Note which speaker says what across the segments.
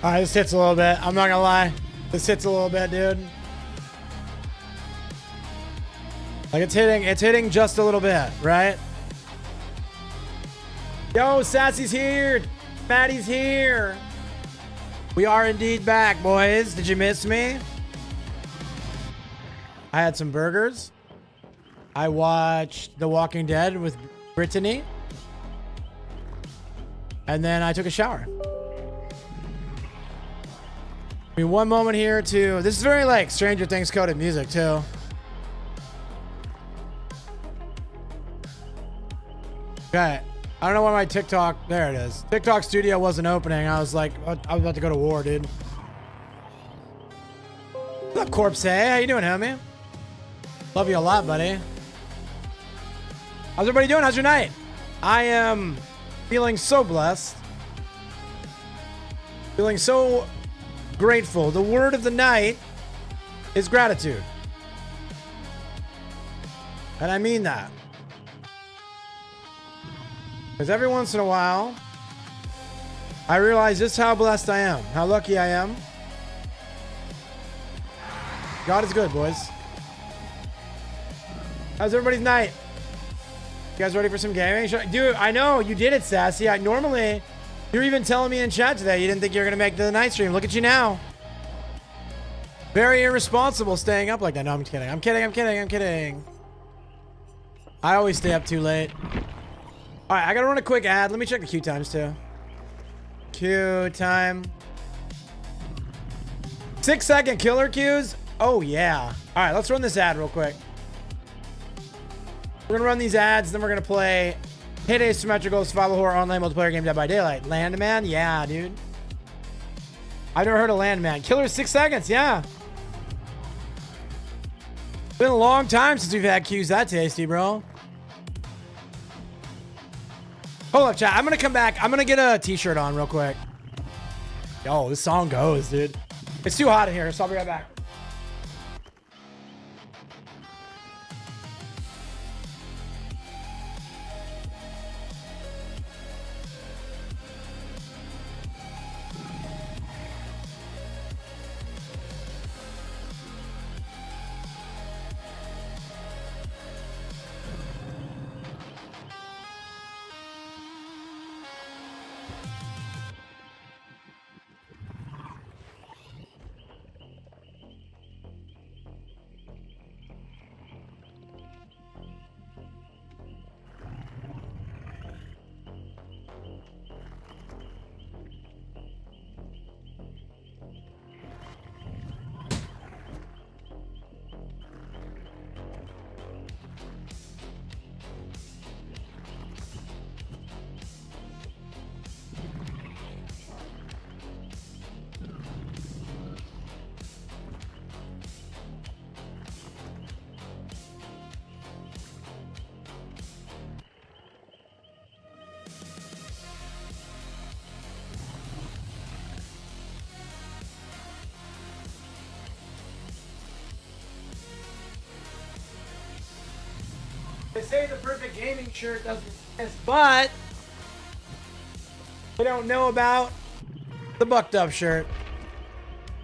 Speaker 1: All right, this hits a little bit. I'm not gonna lie. This hits a little bit, dude. Like it's hitting just a little bit, right? Yo, Sassy's here. Maddie's here. We are indeed back, boys. Did you miss me? I had some burgers. I watched The Walking Dead with Brittany. And then I took a shower. I mean, one moment here to... This is very like Stranger Things coded music too. Okay. I don't know why my TikTok... There it is. TikTok studio wasn't opening. I was like... I was about to go to war, dude. What's up, Corpse? Hey, how you doing, homie? Love you a lot, buddy. How's everybody doing? How's your night? I am feeling so blessed. Feeling so grateful. The word of the night is gratitude. And I mean that. Because every once in a while, I realize just how blessed I am, how lucky I am. God is good, boys. How's everybody's night? You guys ready for some gaming? Dude, I know you did it, Sassy. Normally, you're even telling me in chat today you didn't think you were going to make the night stream. Look at you now. Very irresponsible staying up like that. No, I'm kidding. I'm kidding. I'm kidding. I'm kidding. I always stay up too late. All right, I got to run a quick ad. Let me check the queue times too. Queue time. 6-second killer queues. Oh, yeah. All right, let's run this ad real quick. We're going to run these ads, then we're going to play Heyday Symmetrical Survival Horror Online Multiplayer Game Dead by Daylight. Landman? Yeah, dude. I've never heard of Landman. Killer 6 seconds, yeah. Been a long time since we've had queues that tasty, bro. Hold up, chat. I'm going to come back. I'm going to get a t-shirt on real quick. Yo, this song goes, dude. It's too hot in here, so I'll be right back. They say the perfect gaming shirt doesn't exist, but they don't know about the bucked up shirt.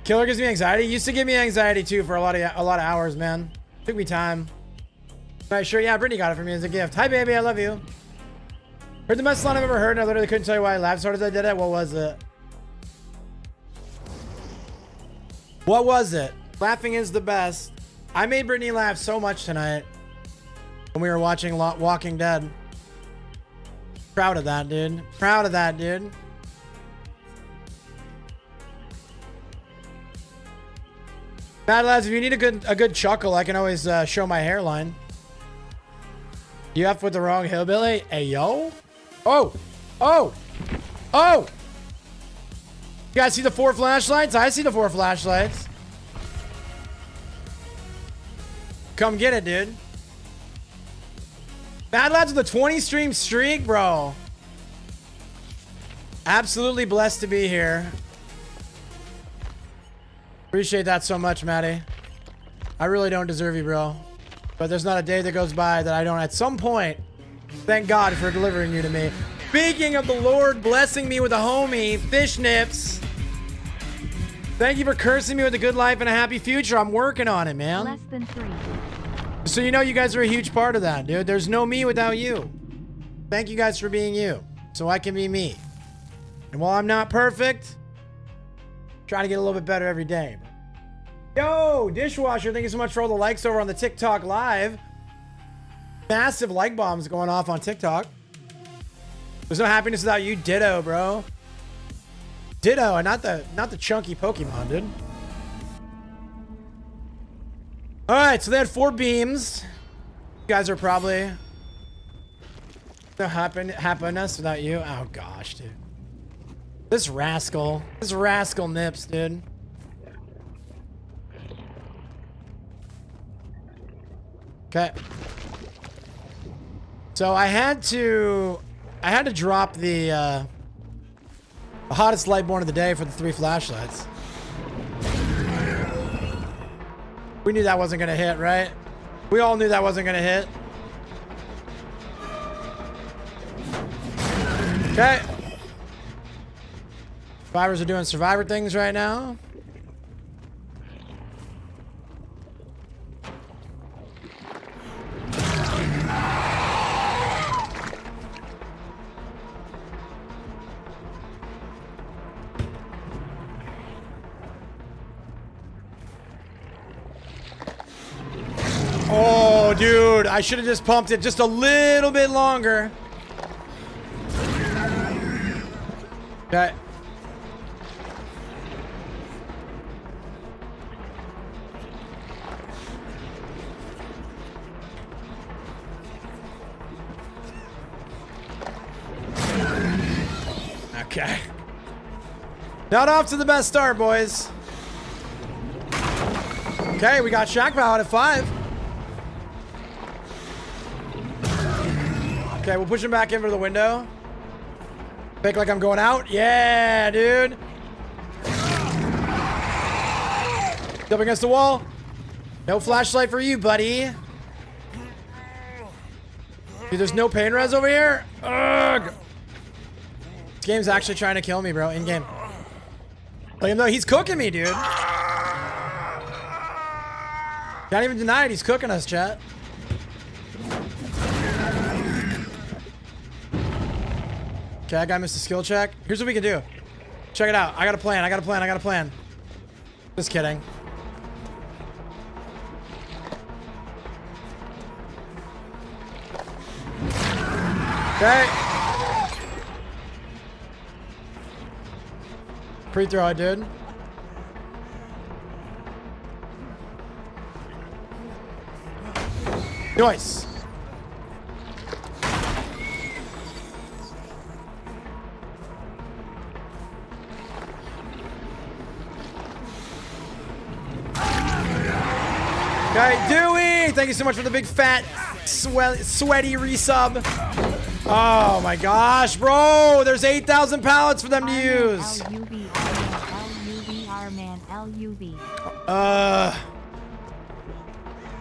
Speaker 1: Killer gives me anxiety. Used to give me anxiety too for a lot of hours, man. Took me time. Right, sure. Yeah, Brittany got it for me as a gift. Hi, baby. I love you. Heard the best line I've ever heard, and I literally couldn't tell you why I laughed so hard as I did it. What was it? What was it? Laughing is the best. I made Brittany laugh so much tonight when we were watching Walking Dead. Proud of that, dude. Proud of that, dude. Bad lads, if you need a good chuckle, I can always show my hairline. You up with the wrong hillbilly? Hey, yo. Oh. Oh. Oh. You guys see the 4 flashlights? I see the 4 flashlights. Come get it, dude. Bad lads with a 20 stream streak, bro. Absolutely blessed to be here. Appreciate that so much, Maddie. I really don't deserve you, bro. But there's not a day that goes by that I don't at some point thank God for delivering you to me. Speaking of the Lord blessing me with a homie, Fish Nips. Thank you for cursing me with a good life and a happy future. I'm working on it, man.
Speaker 2: Less than 3.
Speaker 1: So you know you guys are a huge part of that, dude. There's no me without you. Thank you guys for being you, so I can be me. And while I'm not perfect, trying to get a little bit better every day. Yo, Dishwasher, thank you so much for all the likes over on the TikTok live. Massive like bombs going off on TikTok. There's no happiness without you. Ditto, bro. Ditto, and not the chunky Pokemon, dude. All right, so they had 4 beams. You guys are probably no happiness without you. Oh gosh, dude. This rascal nips, dude. Okay. So I had to drop the hottest Lightborn of the day for the 3 flashlights. We knew that wasn't gonna hit, right? We all knew that wasn't gonna hit. Okay. Survivors are doing survivor things right now. Oh, dude, I should have just pumped it just a little bit longer. Okay. Okay. Not off to the best start, boys. Okay, we got Shack Pow out at 5. Okay, we'll push him back into the window. Fake like I'm going out. Yeah, dude. Up against the wall. No flashlight for you, buddy. Dude, there's no pain res over here. Ugh. This game's actually trying to kill me, bro. In game. Look at him though. He's cooking me, dude. Can't even deny it. He's cooking us, chat. Okay, that guy missed a skill check. Here's what we can do. Check it out. I got a plan. I got a plan. I got a plan. Just kidding. Okay. Pre-throw it, dude. Nice. Okay, Dewey! Thank you so much for the big fat sweaty resub. Oh my gosh, bro! There's 8,000 pallets for them to use.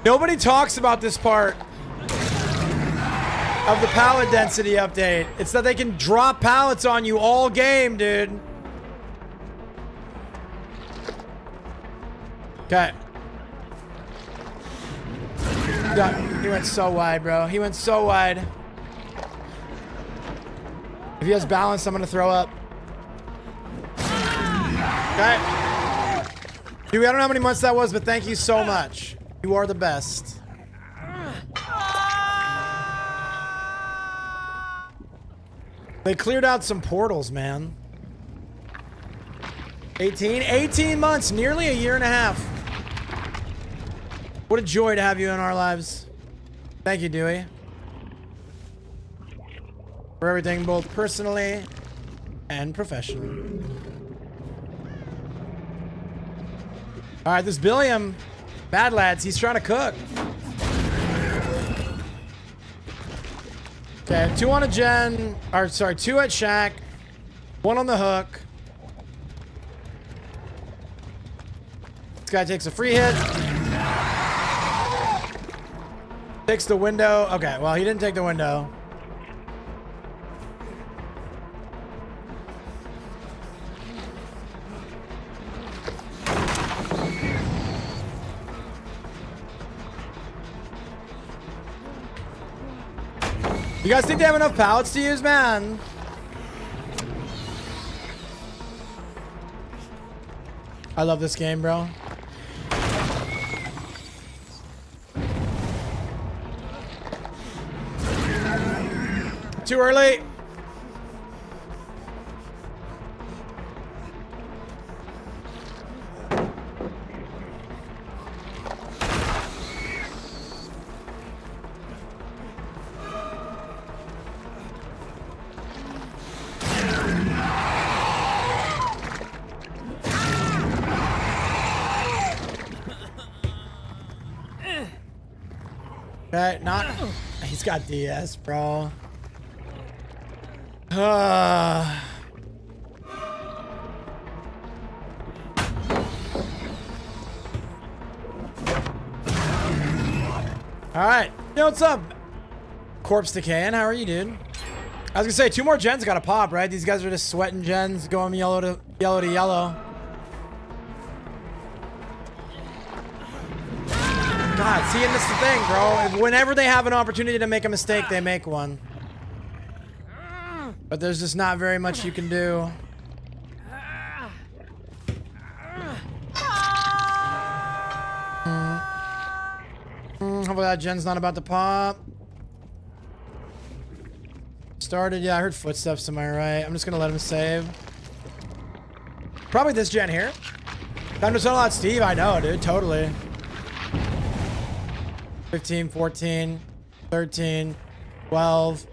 Speaker 1: Nobody talks about this part of the pallet density update. It's that they can drop pallets on you all game, dude. Okay. God, he went so wide, bro. He went so wide. If he has balance, I'm gonna throw up. Okay. Dude, I don't know how many months that was, but thank you so much. You are the best. They cleared out some portals, man. 18 months, nearly a year and a half. What a joy to have you in our lives. Thank you, Dewey. For everything, both personally and professionally. All right, this Billiam, bad lads, he's trying to cook. Okay, 2 on a gen, or sorry, 2 at Shack, 1 on the hook. This guy takes a free hit. Takes the window. Okay, well, he didn't take the window. You guys think they have enough pallets to use, man? I love this game, bro. Too early. Okay, not. He's got DS, bro. All right. Yo, what's up? Corpse decaying. How are you, dude? I was gonna say 2 more gens gotta pop, right? These guys are just sweating gens, going yellow to yellow. God, see, and that's the thing, bro. Whenever they have an opportunity to make a mistake, they make one. But there's just not very much you can do. Hopefully that gen's not about to pop. Started, yeah, I heard footsteps to my right. I'm just gonna let him save. Probably this gen here. Time to settle out Steve, I know, dude, totally. 15, 14, 13, 12,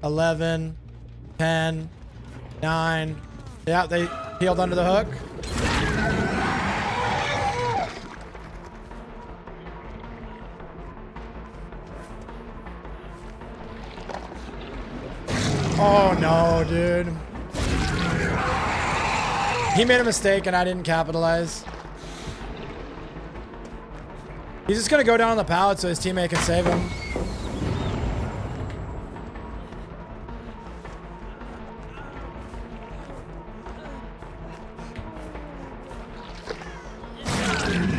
Speaker 1: 11, 10, 9. Yeah, they healed under the hook. Oh no, dude. He made a mistake and I didn't capitalize. He's just gonna go down on the pallet so his teammate can save him.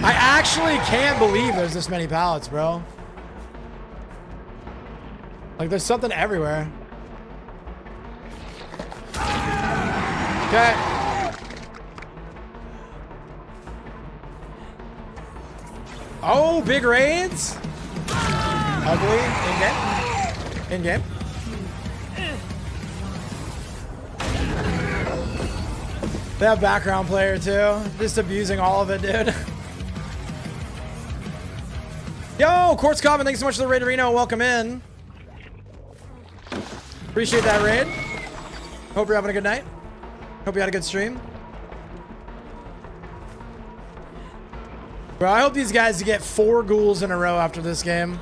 Speaker 1: I actually can't believe there's this many pallets, bro. Like, there's something everywhere. Okay. Oh, big raids. Ugly. In-game. In-game. They have background player too. Just abusing all of it, dude. Yo, Quartz Coffin, thanks so much for the raid, Reno. Welcome in. Appreciate that raid. Hope you're having a good night. Hope you had a good stream. Bro, I hope these guys get 4 ghouls in a row after this game.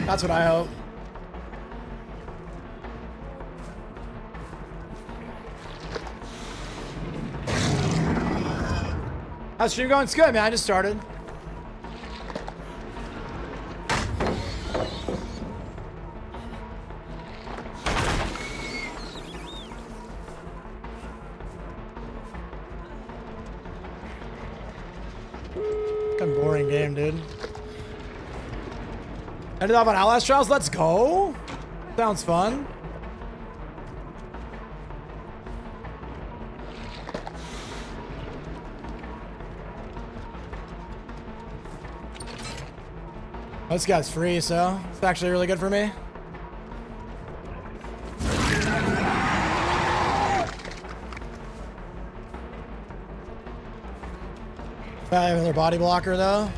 Speaker 1: That's what I hope. How's stream going? It's good, man. I just started. Boring game, dude. Ended off on Outlast Trials. Let's go. Sounds fun. This guy's free, so it's actually really good for me. I have another body blocker though.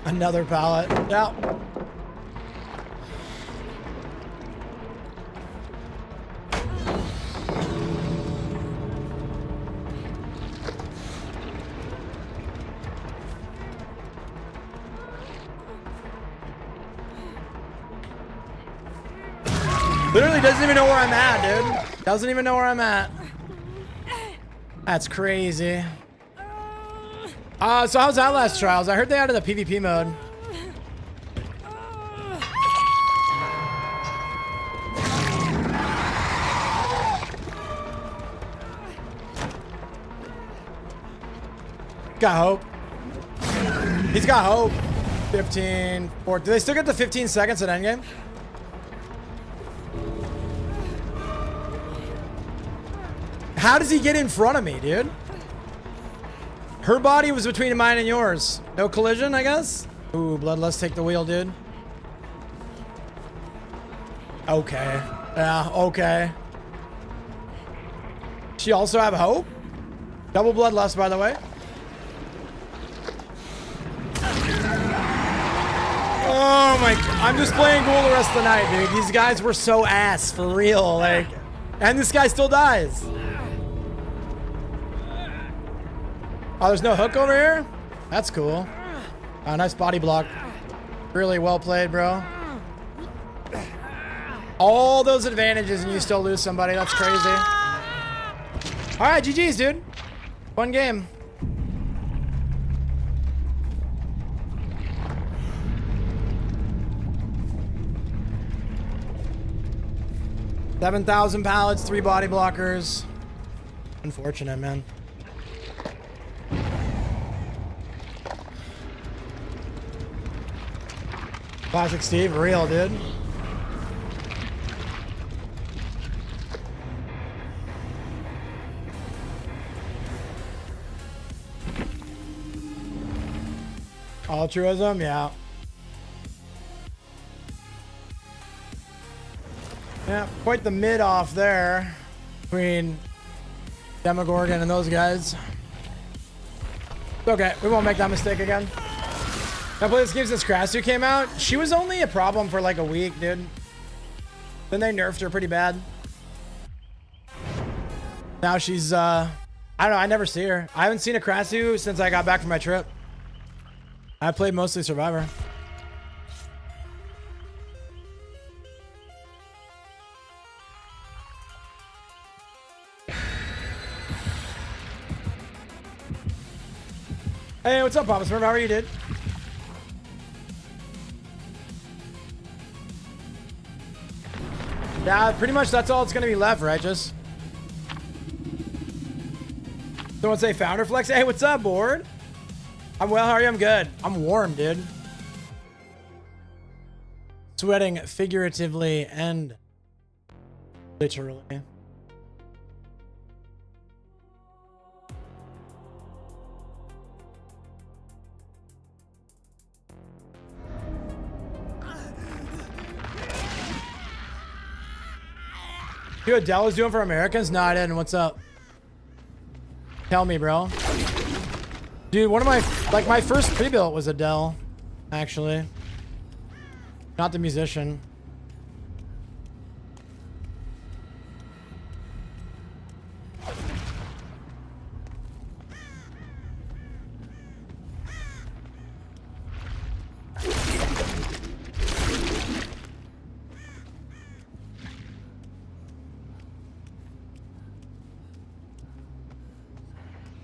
Speaker 1: Another pallet. Yeah. Literally doesn't even know where I'm at, dude. Doesn't even know where I'm at. That's crazy. So how's Outlast Trials? I heard they added a PvP mode. Got hope. He's got hope. 15, 4. Do they still get the 15 seconds at endgame? How does he get in front of me, dude? Her body was between mine and yours. No collision, I guess? Ooh, Bloodlust, take the wheel, dude. Okay. Yeah, okay. She also have hope? Double Bloodlust, by the way. Oh my, I'm just playing Ghoul the rest of the night, dude. These guys were so ass, for real, like. And this guy still dies. Oh, there's no hook over here? That's cool. Oh, nice body block. Really well played, bro. All those advantages and you still lose somebody. That's crazy. All right, GG's, dude. Fun game. $7,000 pallets, 3 body blockers. Unfortunate, man. Classic Steve, real, dude. Altruism, yeah. Yeah, quite the mid off there between Demogorgon and those guys. It's okay, we won't make that mistake again. I played this game since Krasue came out. She was only a problem for like a week, dude. Then they nerfed her pretty bad. Now she's, I don't know, I never see her. I haven't seen a Krasue since I got back from my trip. I played mostly Survivor. Hey, what's up, Papa Smurf? How are you, dude? Yeah, pretty much that's all it's gonna be left, right? Just someone say Founder Flex. Hey, what's up, board? I'm well. How are you? I'm good. I'm warm, dude. Sweating figuratively and literally. You know what Dell is doing for Americans? No, I didn't. What's up? Tell me, bro. Dude, one of my, like, my first pre-built was Adele, actually. Not the musician.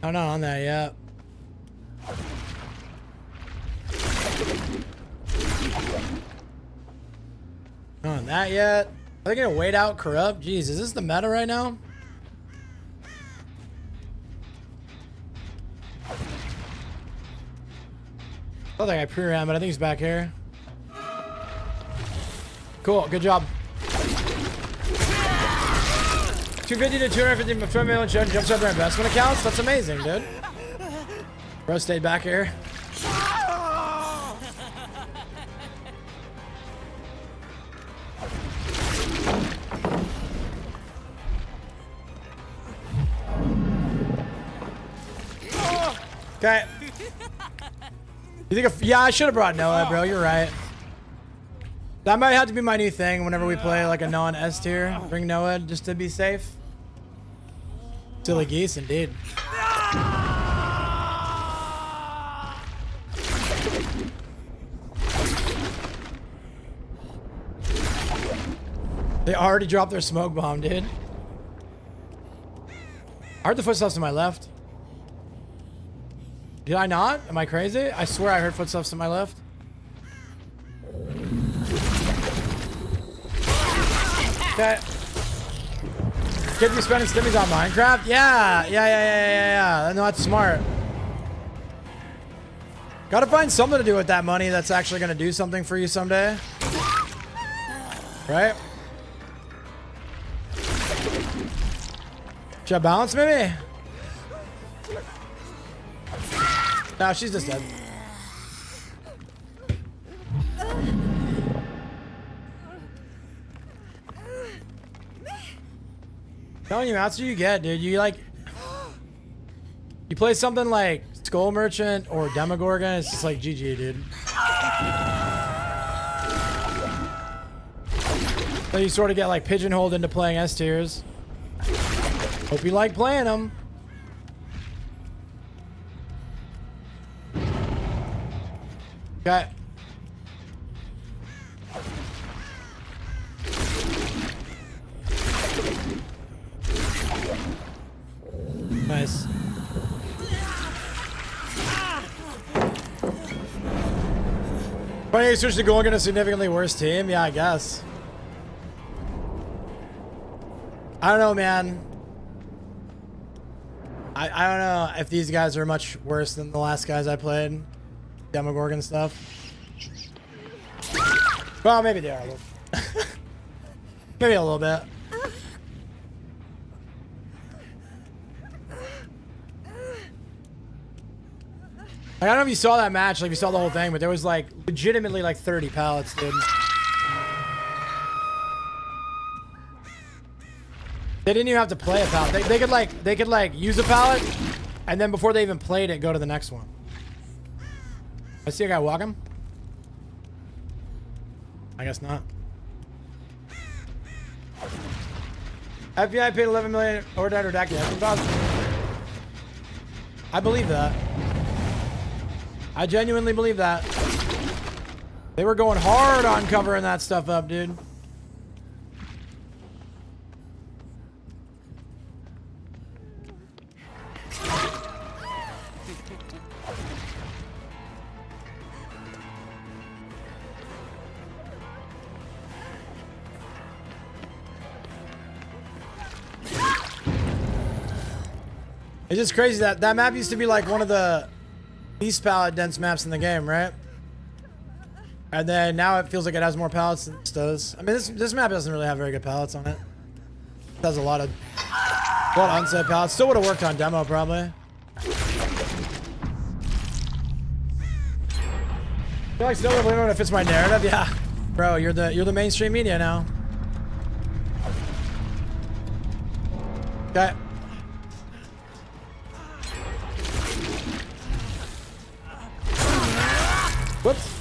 Speaker 1: I'm not on that yet. Not on that yet. Are they gonna wait out Corrupt? Jeez, is this the meta right now? I thought I pre-ran, but I think he's back here. Cool, good job. 250 to 250 million jumps over investment accounts. That's amazing, dude. Bro stayed back here. Okay. You think? Yeah, I should have brought Noah, bro. You're right. That might have to be my new thing whenever we play like a non-S tier. Bring Noah just to be safe. Silly geese, indeed. They already dropped their smoke bomb, dude. I heard the footsteps to my left. Did I not? Am I crazy? I swear I heard footsteps to my left. Okay. Kid, you spending stimmies on Minecraft? Yeah. No, that's smart. Gotta find something to do with that money that's actually gonna do something for you someday. Right? Should I balance maybe? No, she's just dead. Telling you, that's what you get, dude. You like, you play something like Skull Merchant or Demogorgon, it's just like GG, dude. So you sort of get like pigeonholed into playing S tiers. Hope you like playing them. Okay. Nice. Funny you switched to going against a significantly worse team? Yeah, I guess. I don't know, man. I don't know if these guys are much worse than the last guys I played. Demogorgon stuff. Well, maybe they are a little. Maybe a little bit. I don't know if you saw that match, like if you saw the whole thing, but there was like legitimately like 30 pallets, dude. They didn't even have to play a pallet. They could like use a pallet, and then before they even played it, go to the next one. I see a guy walking. I guess not. FBI paid 11 million or died redacted. I believe that. I genuinely believe that. They were going hard on covering that stuff up, dude. It's just crazy that that map used to be like one of the least pallet dense maps in the game, right? And then now it feels like it has more pallets than this does. I mean, this map doesn't really have very good pallets on it. It has a lot of unsaid pallets. Still would have worked on demo probably. I feel like still believe it fits my narrative. Yeah, bro, you're the mainstream media now. Okay. Whoops.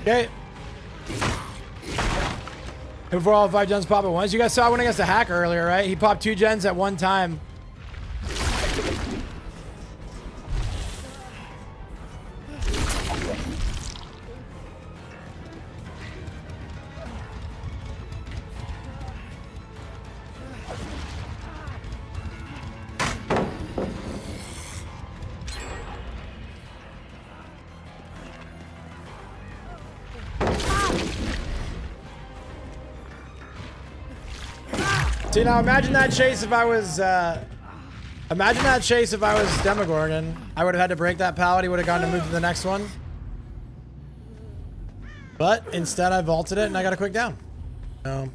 Speaker 1: Okay. Before all 5 gens pop at once. You guys saw when against a hacker earlier, right? He popped 2 gens at one time. See, now imagine that chase if I was, Demogorgon. I would have had to break that pallet. He would have gone to move to the next one. But instead I vaulted it and I got a quick down. You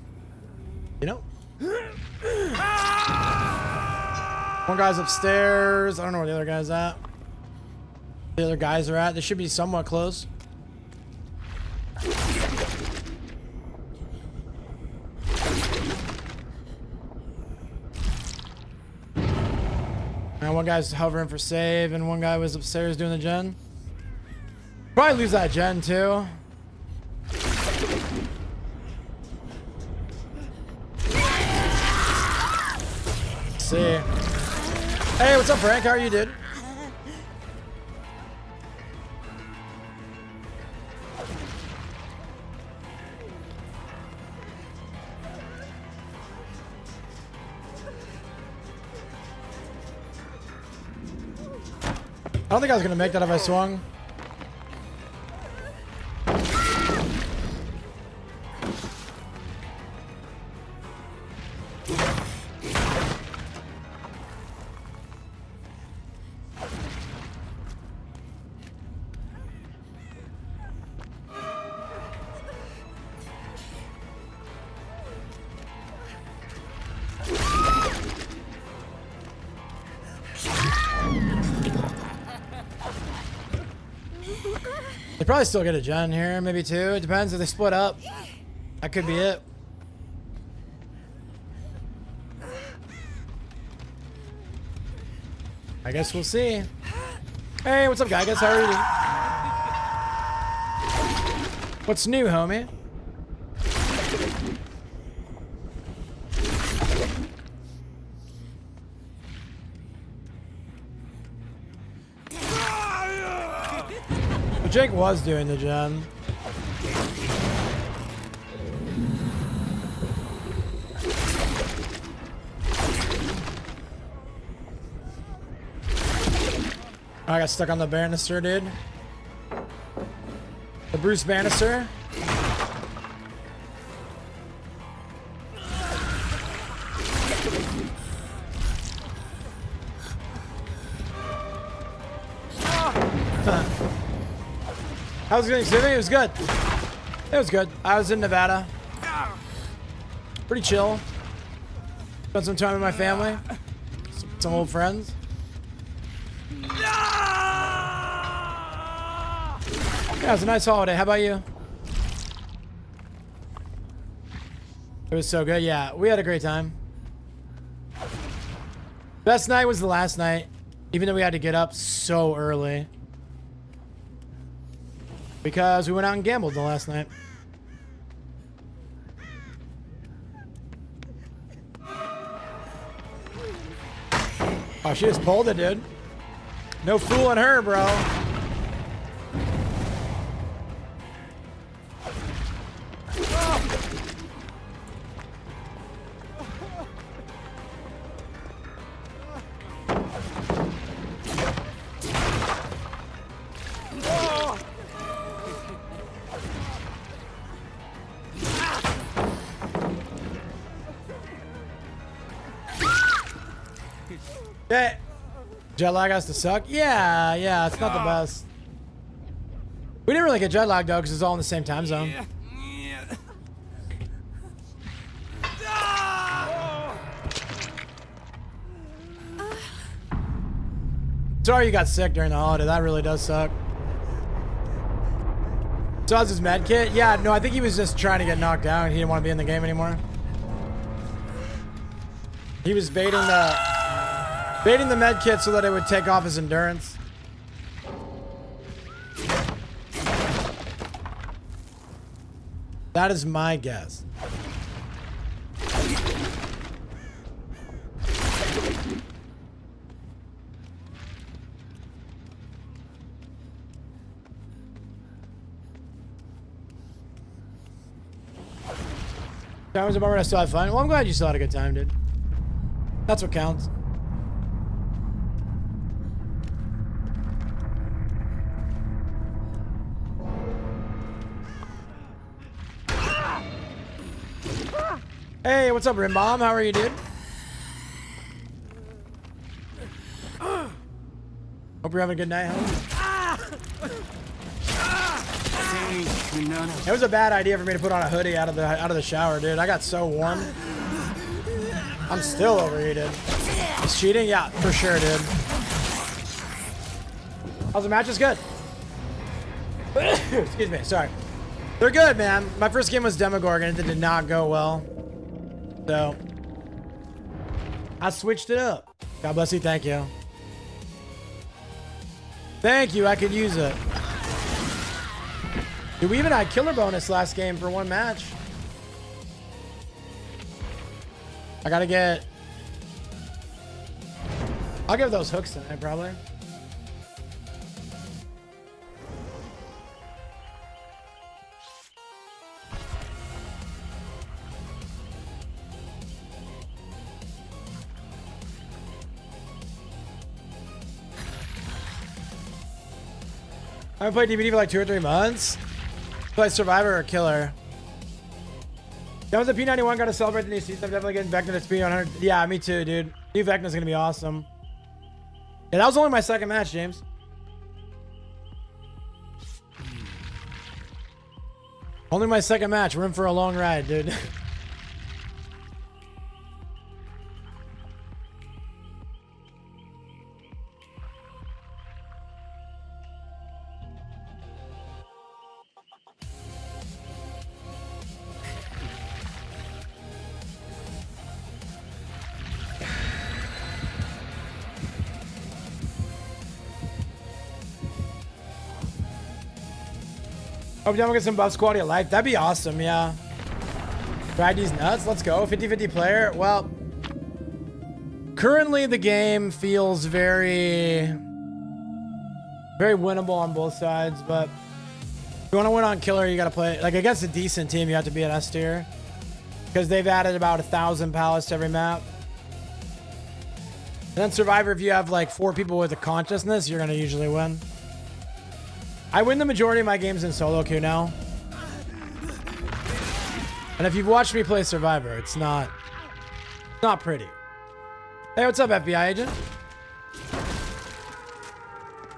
Speaker 1: know. One guy's upstairs. I don't know where the other guy's at. The other guys are at. They should be somewhat close. And one guy's hovering for save, and one guy was upstairs doing the gen. Probably lose that gen too. Let's see. Hey, what's up, Frank? How are you, dude? I don't think I was gonna make that if I swung. probably still get a gen here, maybe two. It depends if they split up. That could be it. I guess we'll see. Hey, what's up, guy? How are you? What's new, homie? Jake was doing the gen. I got stuck on the banister, dude. The Bruce Bannister. How's it going, Civic? It was good. It was good. I was in Nevada. Pretty chill. Spent some time with my family. Some old friends. Yeah, it was a nice holiday. How about you? It was so good. Yeah, we had a great time. Best night was the last night, even though we had to get up so early. Because we went out and gambled the last night. Oh, she just pulled it, dude. No fooling her, bro. Yeah. Jet lag has to suck? Yeah, it's not the best. We didn't really get jet lag though, because it's all in the same time zone. Sorry you got sick during the holiday. That really does suck. So how's his med kit? Yeah, no, I think he was just trying to get knocked down. He didn't want to be in the game anymore. He was baiting the med kit so that it would take off his endurance. That is my guess. Time was a bummer. I still had fun. Well, I'm glad you still had a good time, dude. That's what counts. Hey, what's up, Rimbomb? How are you, dude? Hope you're having a good night, homie. It was a bad idea for me to put on a hoodie out of the shower, dude. I got so warm. I'm still overheated. It's cheating? Yeah, for sure, dude. How's the match? Is good. Excuse me, sorry. They're good, man. My first game was Demogorgon. It did not go well. So, I switched it up. God bless you. Thank you. Thank you. I could use it. Dude, we even had killer bonus last game for one match. I gotta get... I'll give those hooks tonight, probably. I haven't played DBD for like 2 or 3 months. Play Survivor or Killer. That was a P91. Got to celebrate the new season. I'm definitely getting Vecna to speed 100. Yeah, me too, dude. New Vecna's gonna be awesome. Yeah, that was only my second match, James. Only my second match. We're in for a long ride, dude. Hope we get some buffs, quality of life. That'd be awesome, yeah. Ride these nuts. Let's go. 50-50 player. Well, currently the game feels very winnable on both sides, but if you want to win on killer, you got to play like against a decent team. You have to be an S tier because they've added about 1,000 pallets to every map. And then Survivor, if you have like 4 people with a consciousness, you're going to usually win. I win the majority of my games in solo queue now. And if you've watched me play Survivor, it's not pretty. Hey, what's up, FBI agent?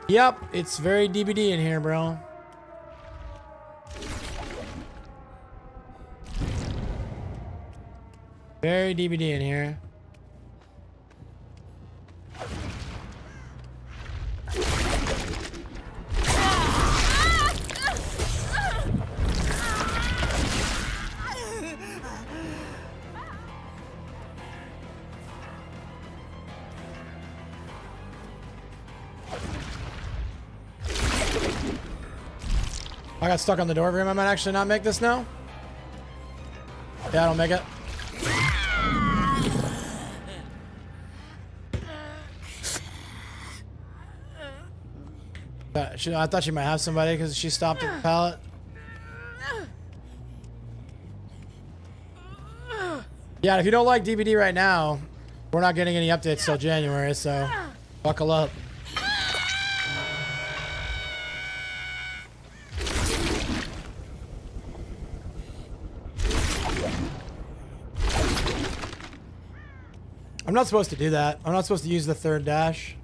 Speaker 1: Yep, it's very DBD in here, bro. Very DBD in here. I got stuck on the door frame. I might actually not make this now. Yeah, I don't make it. I thought she might have somebody because she stopped at the pallet. Yeah, if you don't like DBD right now, we're not getting any updates till January, so buckle up. I'm not supposed to do that. I'm not supposed to use the third dash.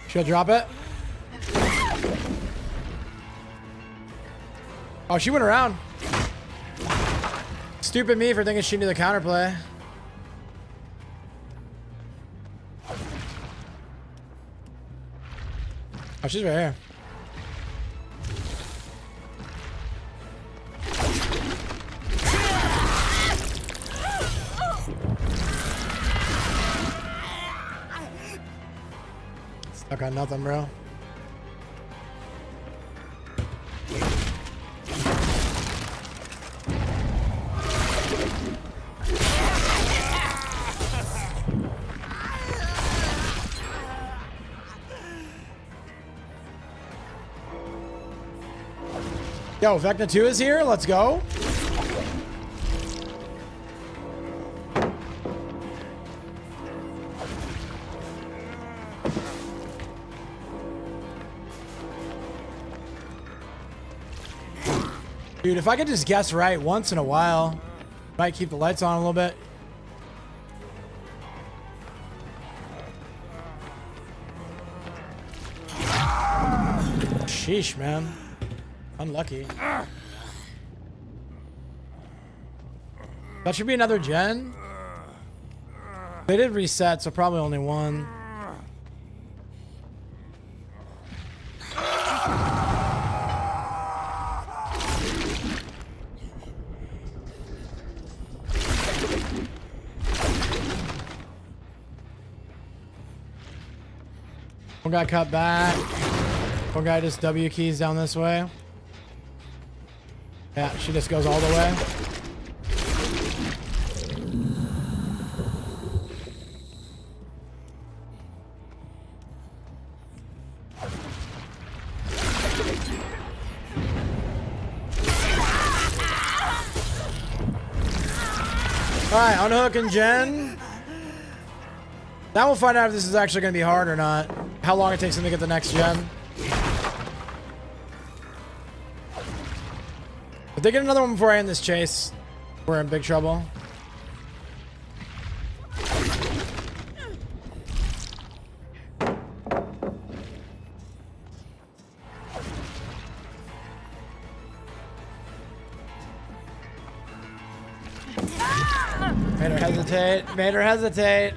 Speaker 1: Should I drop it? Oh, she went around. Stupid me for thinking she knew the counterplay. Oh, she's right here. Stuck on nothing, bro. Yo, Vecna 2 is here. Let's go. Dude, if I could just guess right once in a while, might keep the lights on a little bit. Sheesh, man. Unlucky. That should be another gen. They did reset, so probably only one. One guy cut back. One guy just W keys down this way. Yeah, she just goes all the way. Alright, unhook and gen. Now we'll find out if this is actually going to be hard or not. How long it takes them to get the next gen. If they get another one before I end this chase, we're in big trouble. Made her hesitate. Made her hesitate.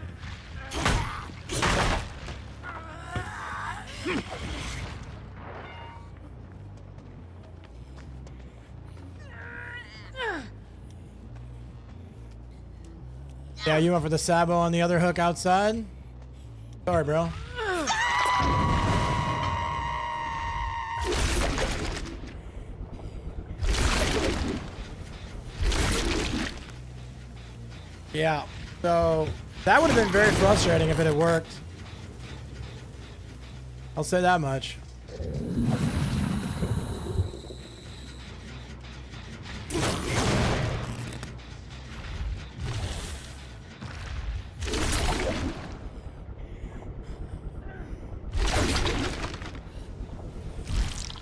Speaker 1: Yeah, you went for the Sabo on the other hook outside? Sorry, bro. Yeah, so that would have been very frustrating if it had worked. I'll say that much.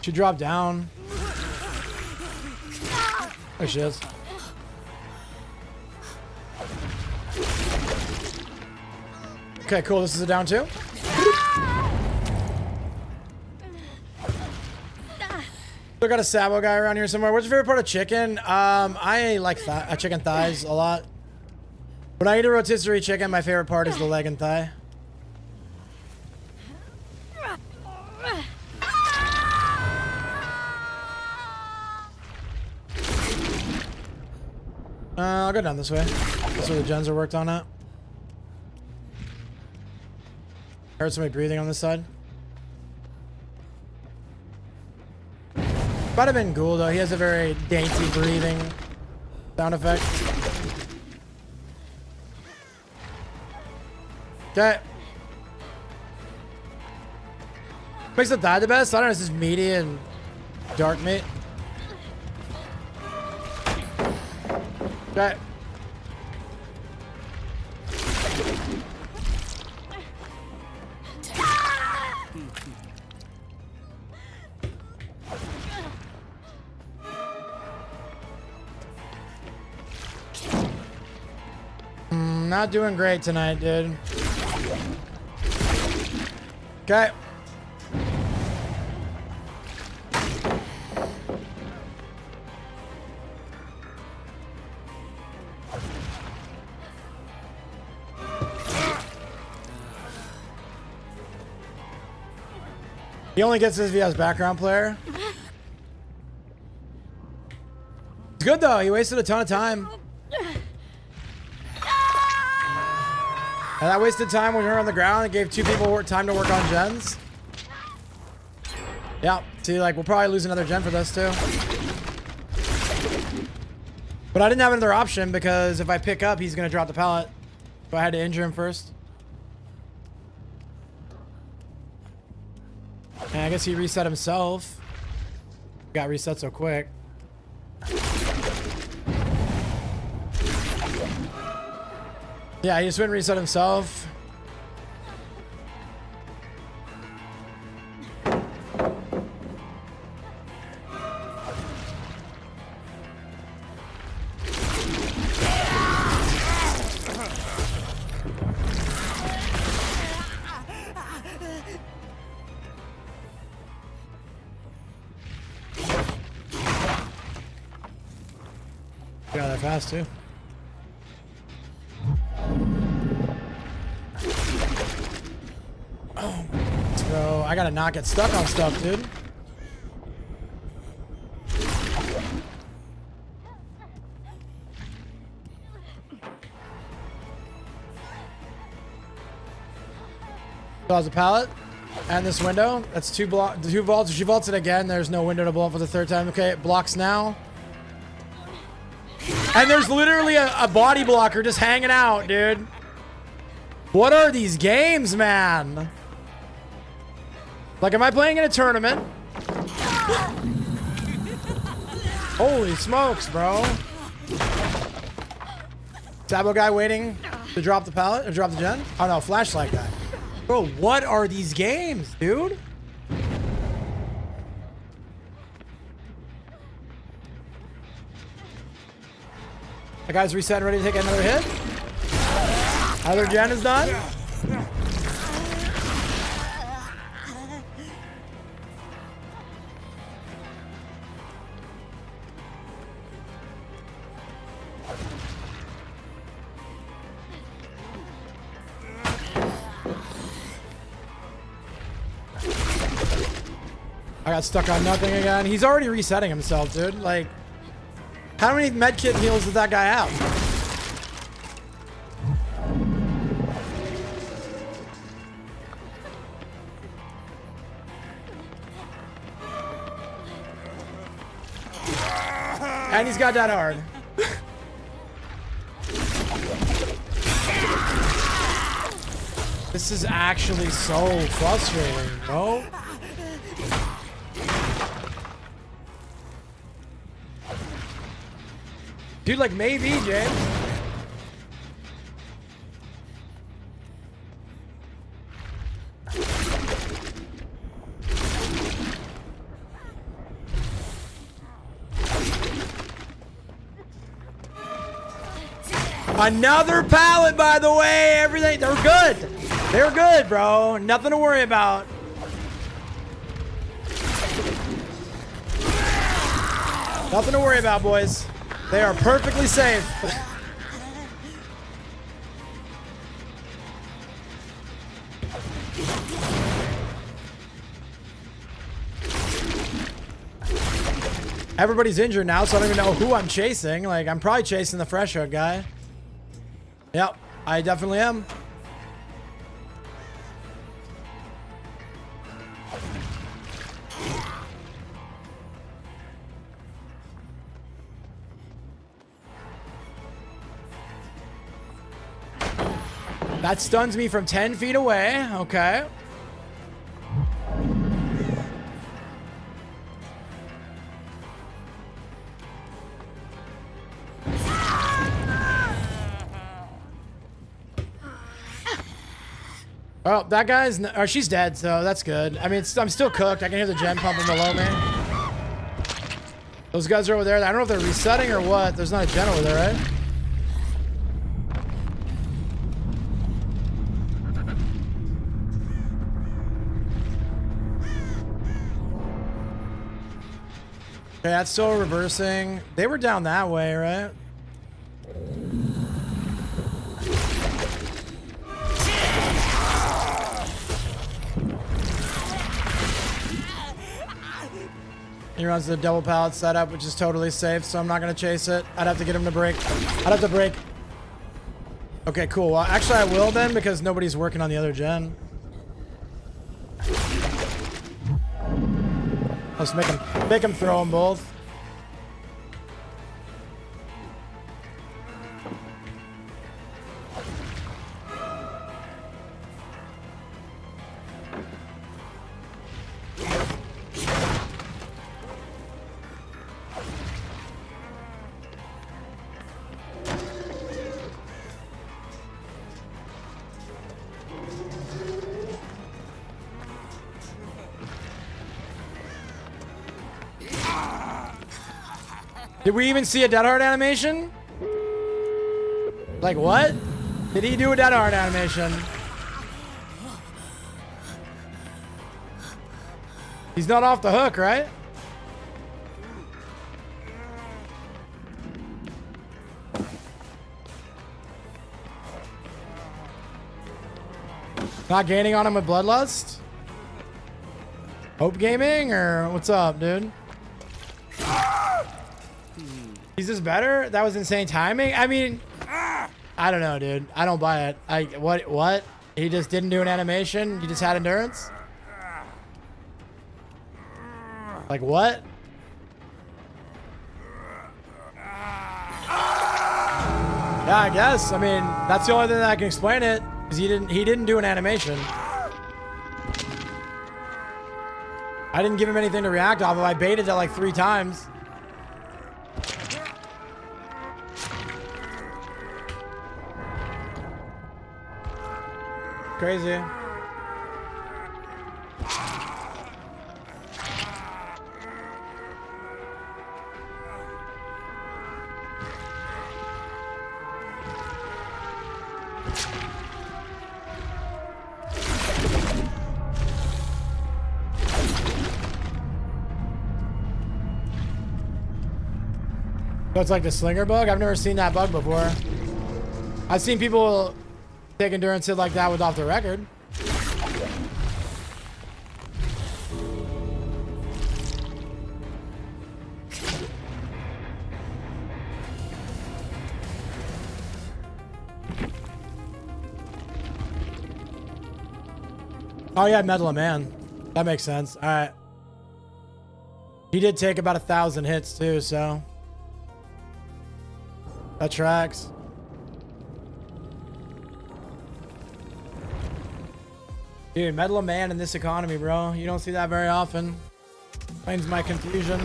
Speaker 1: She dropped down. There she is. Okay, cool. This is a down two. Still got a Sabo guy around here somewhere. What's your favorite part of chicken? I like chicken thighs a lot. When I eat a rotisserie chicken, my favorite part is the leg and thigh. I'll go down this way. That's where the gens are worked on at. I heard somebody breathing on this side. Might have been Ghoul though. He has a very dainty breathing sound effect. Okay. Makes the thigh the best? I don't know. It's just meaty and dark meat. Okay. Not doing great tonight, dude. Okay. He only gets this if he has background player. It's good though. He wasted a ton of time. And that wasted time when we were on the ground. It gave two people time to work on gens. Yeah. See, like, we'll probably lose another gen for this too. But I didn't have another option because if I pick up, he's going to drop the pallet. So I had to injure him first. And I guess he reset himself. Got reset so quick. Yeah, he just went and reset himself. Got that fast too. Oh, bro, I gotta not get stuck on stuff, dude. So has a pallet and this window. That's two vaults. If she vaults it again, there's no window to blow up for the third time. Okay, it blocks now. And there's literally a body blocker just hanging out, dude. What are these games, man? Like, am I playing in a tournament? Holy smokes, bro. Sabo guy waiting to drop the pallet or drop the gen? Oh no, flashlight guy. Bro, what are these games, dude? That guy's reset, ready to take another hit. Other gen is done. I got stuck on nothing again. He's already resetting himself, dude. Like, how many medkit heals did that guy have? And he's got that hard. This is actually so frustrating, bro. Dude, like, maybe, James. Another pallet, by the way. Everything, they're good. They're good, bro. Nothing to worry about. Nothing to worry about, boys. They are perfectly safe. Everybody's injured now, so I don't even know who I'm chasing. Like, I'm probably chasing the fresh hook guy. Yep, I definitely am. That stuns me from 10 feet away. Okay. Oh, that guy's... Oh, she's dead, so that's good. I mean, I'm still cooked. I can hear the gen pumping below me. Those guys are over there. I don't know if they're resetting or what. There's not a gen over there, right? Okay, that's still reversing. They were down that way, right? He runs the double pallet setup, which is totally safe, so I'm not going to chase it. I'd have to get him to break. I'd have to break. Okay, cool. Well, actually, I will then, because nobody's working on the other gen. Let's make him throw them both. Did we even see a dead hard animation? Like what? Did he do a dead hard animation? He's not off the hook, right? Not gaining on him with Bloodlust? Hope Gaming, or what's up, dude? Is this better? That was insane timing. I mean, I don't know, dude. I don't buy it. What? He just didn't do an animation? He just had endurance? Like what? Yeah, I guess. I mean, that's the only thing that I can explain it. Because he didn't do an animation. I didn't give him anything to react off of. I baited it like 3 times. Crazy. So it's like the slinger bug? I've never seen that bug before. I've seen people take endurance hit like that with off the record. Oh yeah, Medal of Man. That makes sense. All right. He did take about 1,000 hits too, so that tracks. Dude, Medal of Man in this economy, bro. You don't see that very often. Explains my confusion.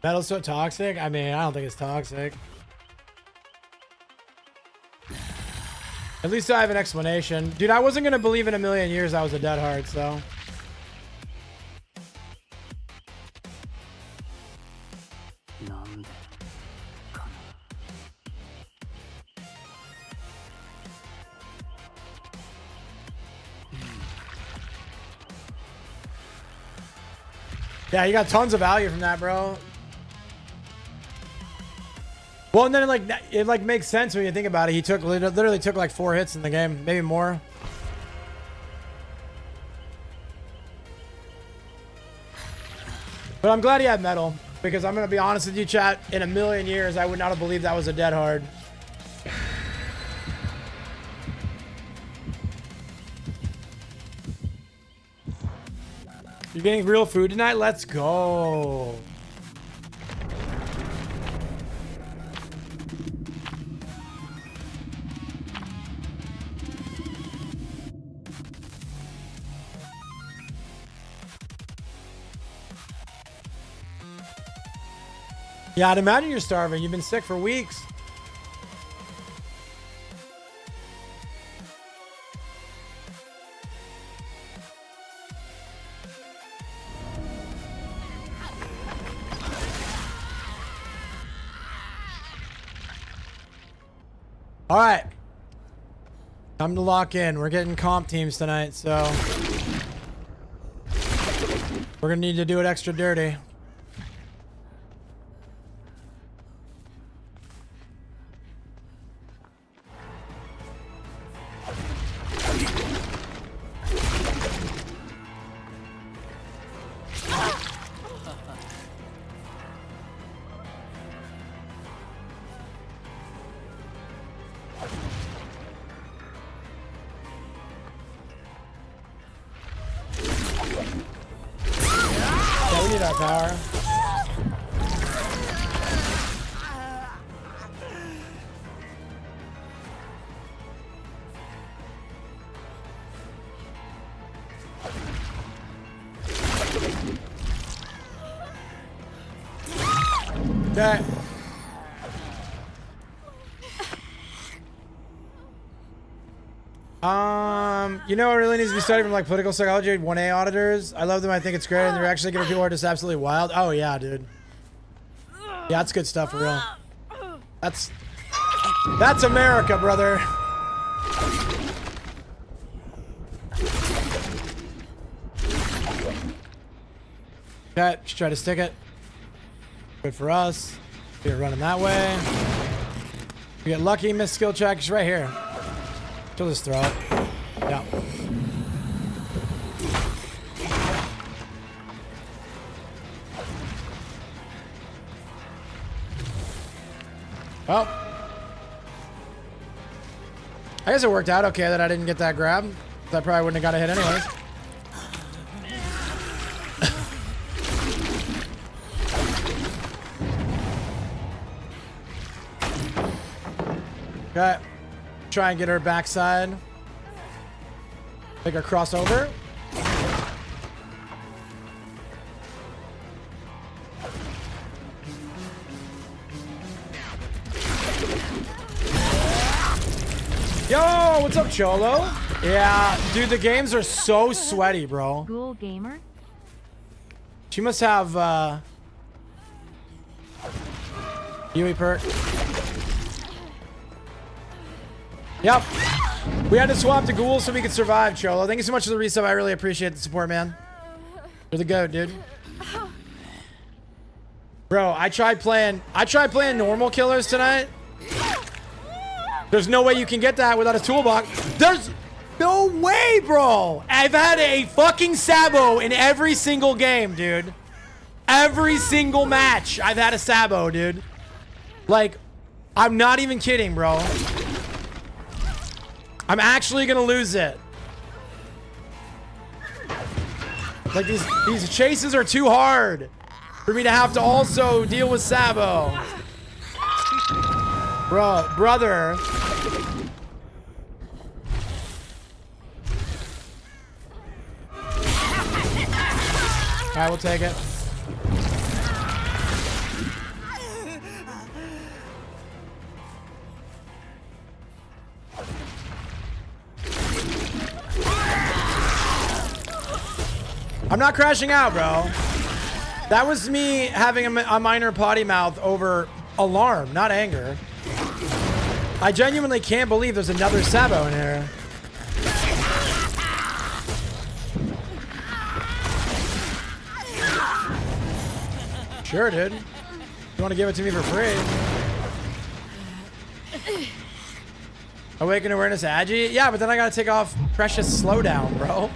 Speaker 1: Metal's so toxic? I mean, I don't think it's toxic. At least I have an explanation. Dude, I wasn't going to believe in a million years I was a dead heart, so. Yeah, you got tons of value from that, bro. Well, and then it makes sense when you think about it. He literally took like 4 hits in the game, maybe more. But I'm glad he had metal, because I'm gonna be honest with you, chat. In a million years, I would not have believed that was a dead hard. You're getting real food tonight? Let's go. Yeah, I'd imagine you're starving. You've been sick for weeks. All right. Time to lock in. We're getting comp teams tonight, so we're going to need to do it extra dirty. Power. Okay. You know what really needs to be studied from like political psychology? 1A auditors. I love them. I think it's great, and they're actually giving people who are just absolutely wild. Oh yeah, dude. Yeah, that's good stuff for real. That's America, brother. Okay, just try to stick it. Good for us. We're running that way. We get lucky, miss skill check. She's right here. She'll just throw it. Yeah. Well, I guess it worked out okay that I didn't get that grab. I probably wouldn't have got a hit anyways. Okay. Try and get her backside. Make her cross over. Yo, what's up, Cholo? Yeah, dude, the games are so sweaty, bro.
Speaker 2: Ghoul Gamer?
Speaker 1: She must have, Yui perk. Yep. We had to swap to ghouls so we could survive, Cholo. Thank you so much for the resub. I really appreciate the support, man. You're the goat, dude. Bro, I tried playing normal killers tonight. There's no way you can get that without a toolbox. There's no way, bro. I've had a fucking Sabo in every single game, dude. Every single match, I've had a Sabo, dude. Like, I'm not even kidding, bro. I'm actually gonna lose it. Like, these chases are too hard for me to have to also deal with Sabo. Brother. Alright, we'll take it. I'm not crashing out, bro. That was me having a minor potty mouth over alarm, not anger. I genuinely can't believe there's another Sabo in here. Sure, dude. You want to give it to me for free? Awaken awareness Agi? Yeah, but then I gotta take off precious slowdown, bro.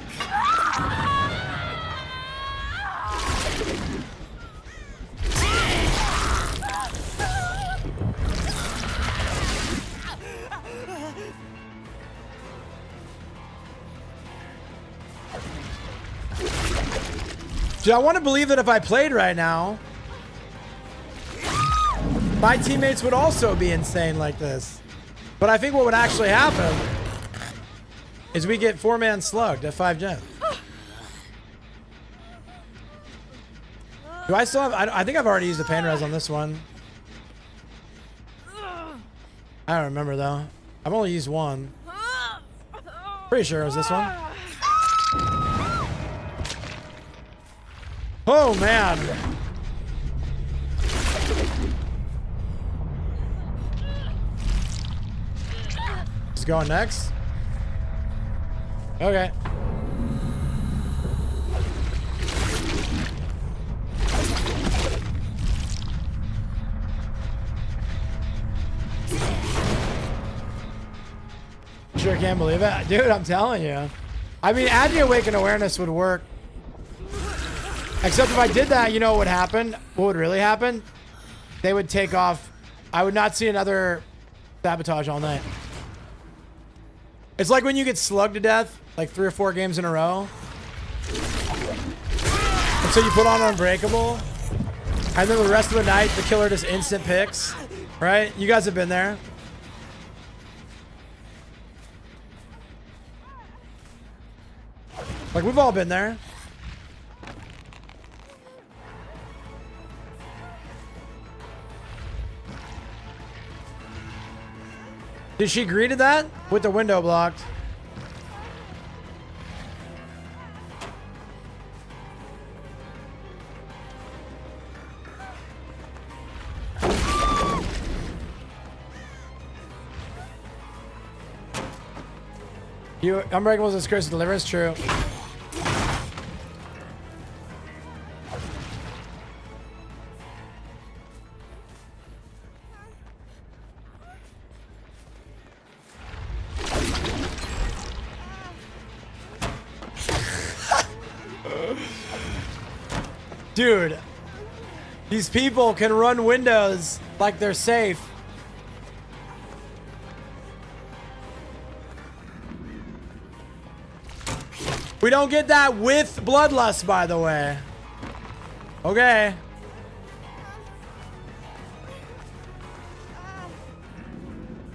Speaker 1: Dude, I want to believe that if I played right now, my teammates would also be insane like this. But I think what would actually happen is we get 4-man slugged at 5 gen. Do I still have... I think I've already used the pain res on this one. I don't remember, though. I've only used one. Pretty sure it was this one. Oh, man. Just going next? Okay. Sure can't believe it. Dude, I'm telling you. I mean, Agi Awaken Awareness would work. Except if I did that, you know what would happen? What would really happen? They would take off. I would not see another sabotage all night. It's like when you get slugged to death, like 3 or 4 games in a row. And so you put on Unbreakable. And then the rest of the night, the killer just instant picks. Right? You guys have been there. Like, we've all been there. Did she agree to that? With the window blocked. Unbreakable is a curse of deliverance, true. Dude, these people can run windows like they're safe. We don't get that with Bloodlust, by the way. Okay.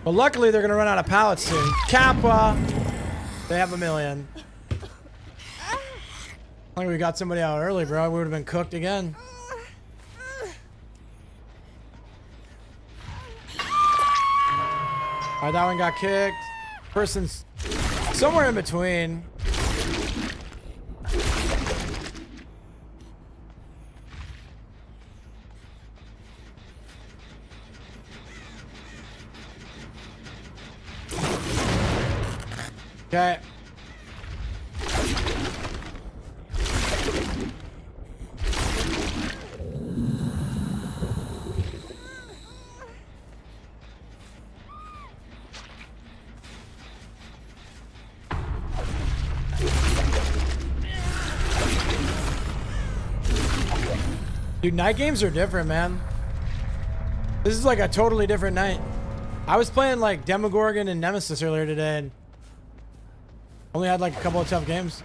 Speaker 1: But luckily, they're going to run out of pallets soon. Kappa. They have 1 million. I think we got somebody out early, bro. We would have been cooked again. Alright, that one got kicked. Person's somewhere in between. Okay. Dude, night games are different, man. This is like a totally different night. I was playing like Demogorgon and Nemesis earlier today and only had like a couple of tough games.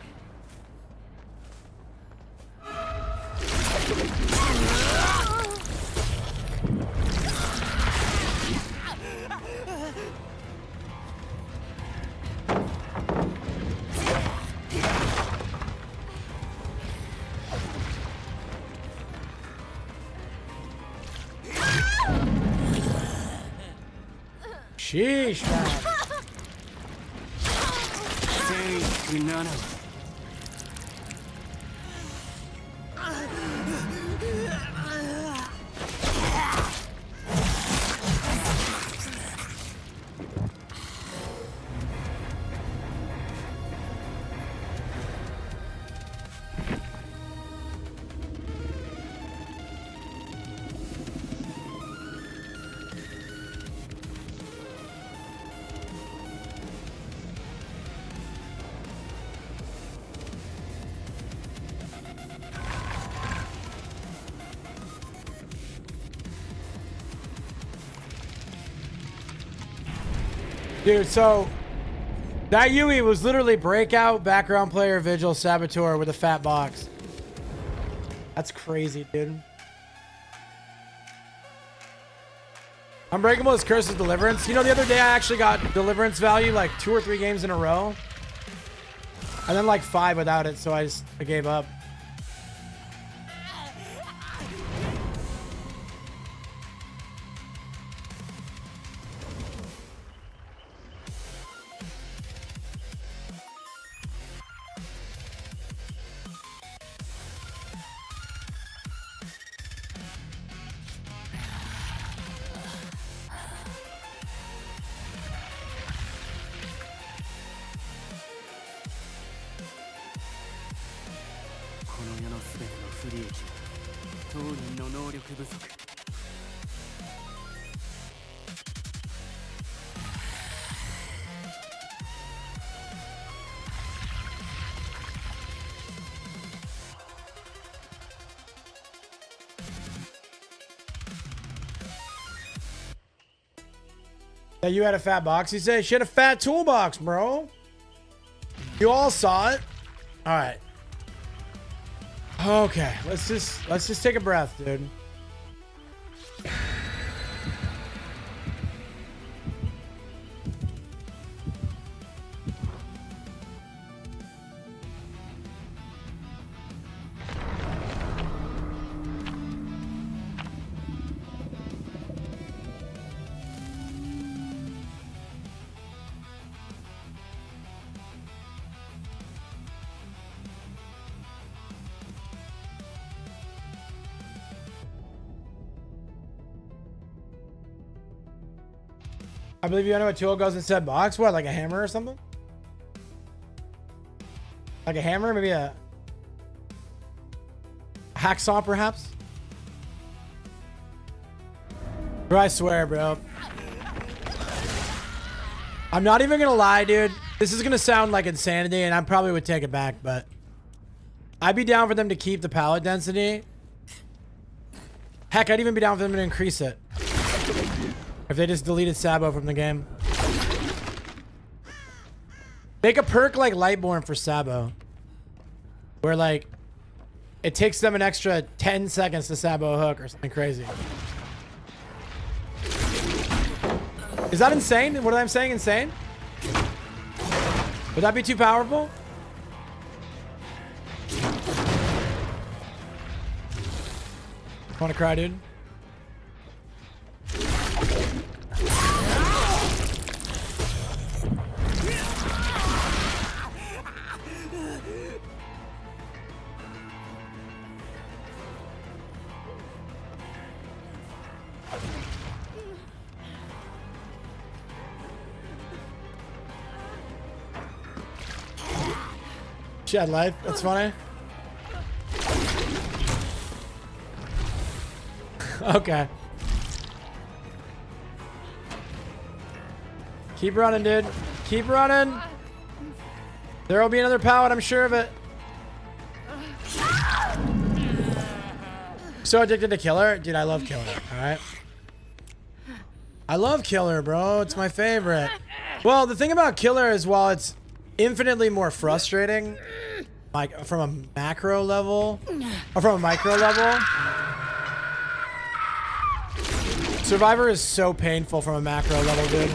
Speaker 1: Sheesh, man. Dude, so that Yui was literally breakout, background player, vigil, saboteur with a fat box. That's crazy, dude. Unbreakable is Curse's Deliverance. You know, the other day I actually got Deliverance value like 2 or 3 games in a row. And then like 5 without it, so I gave up. That you had a fat box? You said she had a fat toolbox, bro. You all saw it. All right. Okay, let's just take a breath, dude. I believe you know what tool goes in said box. What, like a hammer or something? Like a hammer? Maybe a hacksaw, perhaps? Bro, I swear, bro. I'm not even gonna lie, dude. This is gonna sound like insanity, and I probably would take it back, but I'd be down for them to keep the pallet density. Heck, I'd even be down for them to increase it. If they just deleted Sabo from the game. Make a perk like Lightborn for Sabo. Where like, it takes them an extra 10 seconds to Sabo a hook or something crazy. Is that insane? What I'm saying insane? Would that be too powerful? Wanna cry, dude? Shed life. That's funny. Okay. Keep running, dude. Keep running. There will be another pallet, I'm sure of it. So addicted to Killer? Dude, I love Killer, alright? I love Killer, bro. It's my favorite. Well, the thing about Killer is while it's infinitely more frustrating, like from a macro level, or from a micro level, Survivor is so painful from a macro level, dude.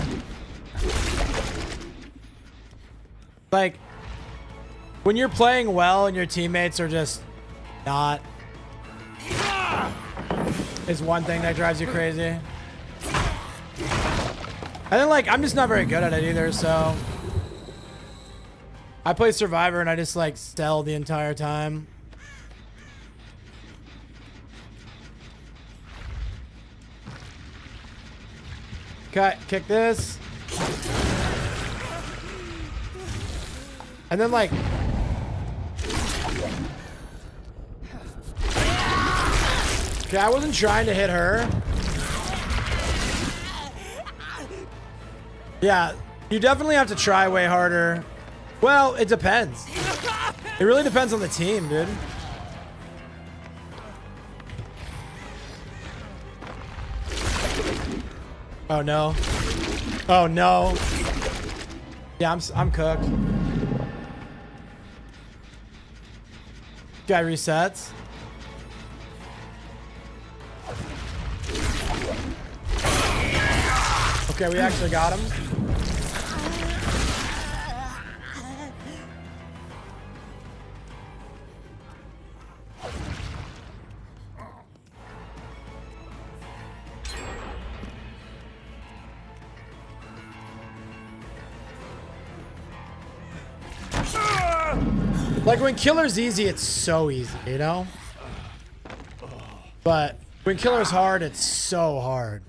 Speaker 1: Like, when you're playing well and your teammates are just not, is one thing that drives you crazy. And then, like, I'm just not very good at it either, so I play Survivor and I just, like, sell the entire time. Cut, kick this. And then, like, okay, I wasn't trying to hit her. Yeah, you definitely have to try way harder. Well, it depends. It really depends on the team, dude. Oh no. Oh no. Yeah, I'm cooked. Guy resets. Okay, we actually got him. Like, when Killer's easy, it's so easy, you know? But when Killer's hard, it's so hard.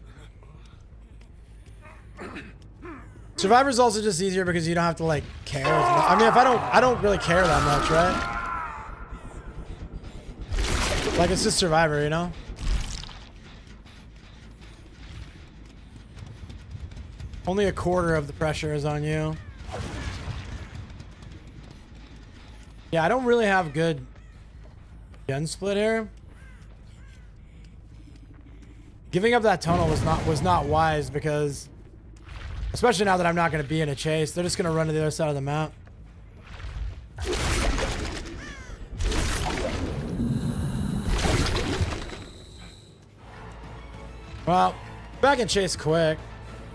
Speaker 1: Survivor's also just easier because you don't have to, like, care as much. I mean, if I don't really care that much, right? Like, it's just Survivor, you know? Only a quarter of the pressure is on you. Yeah, I don't really have good gun split here. Giving up that tunnel was not wise because, especially now that I'm not going to be in a chase, they're just going to run to the other side of the map. Well, back in chase quick.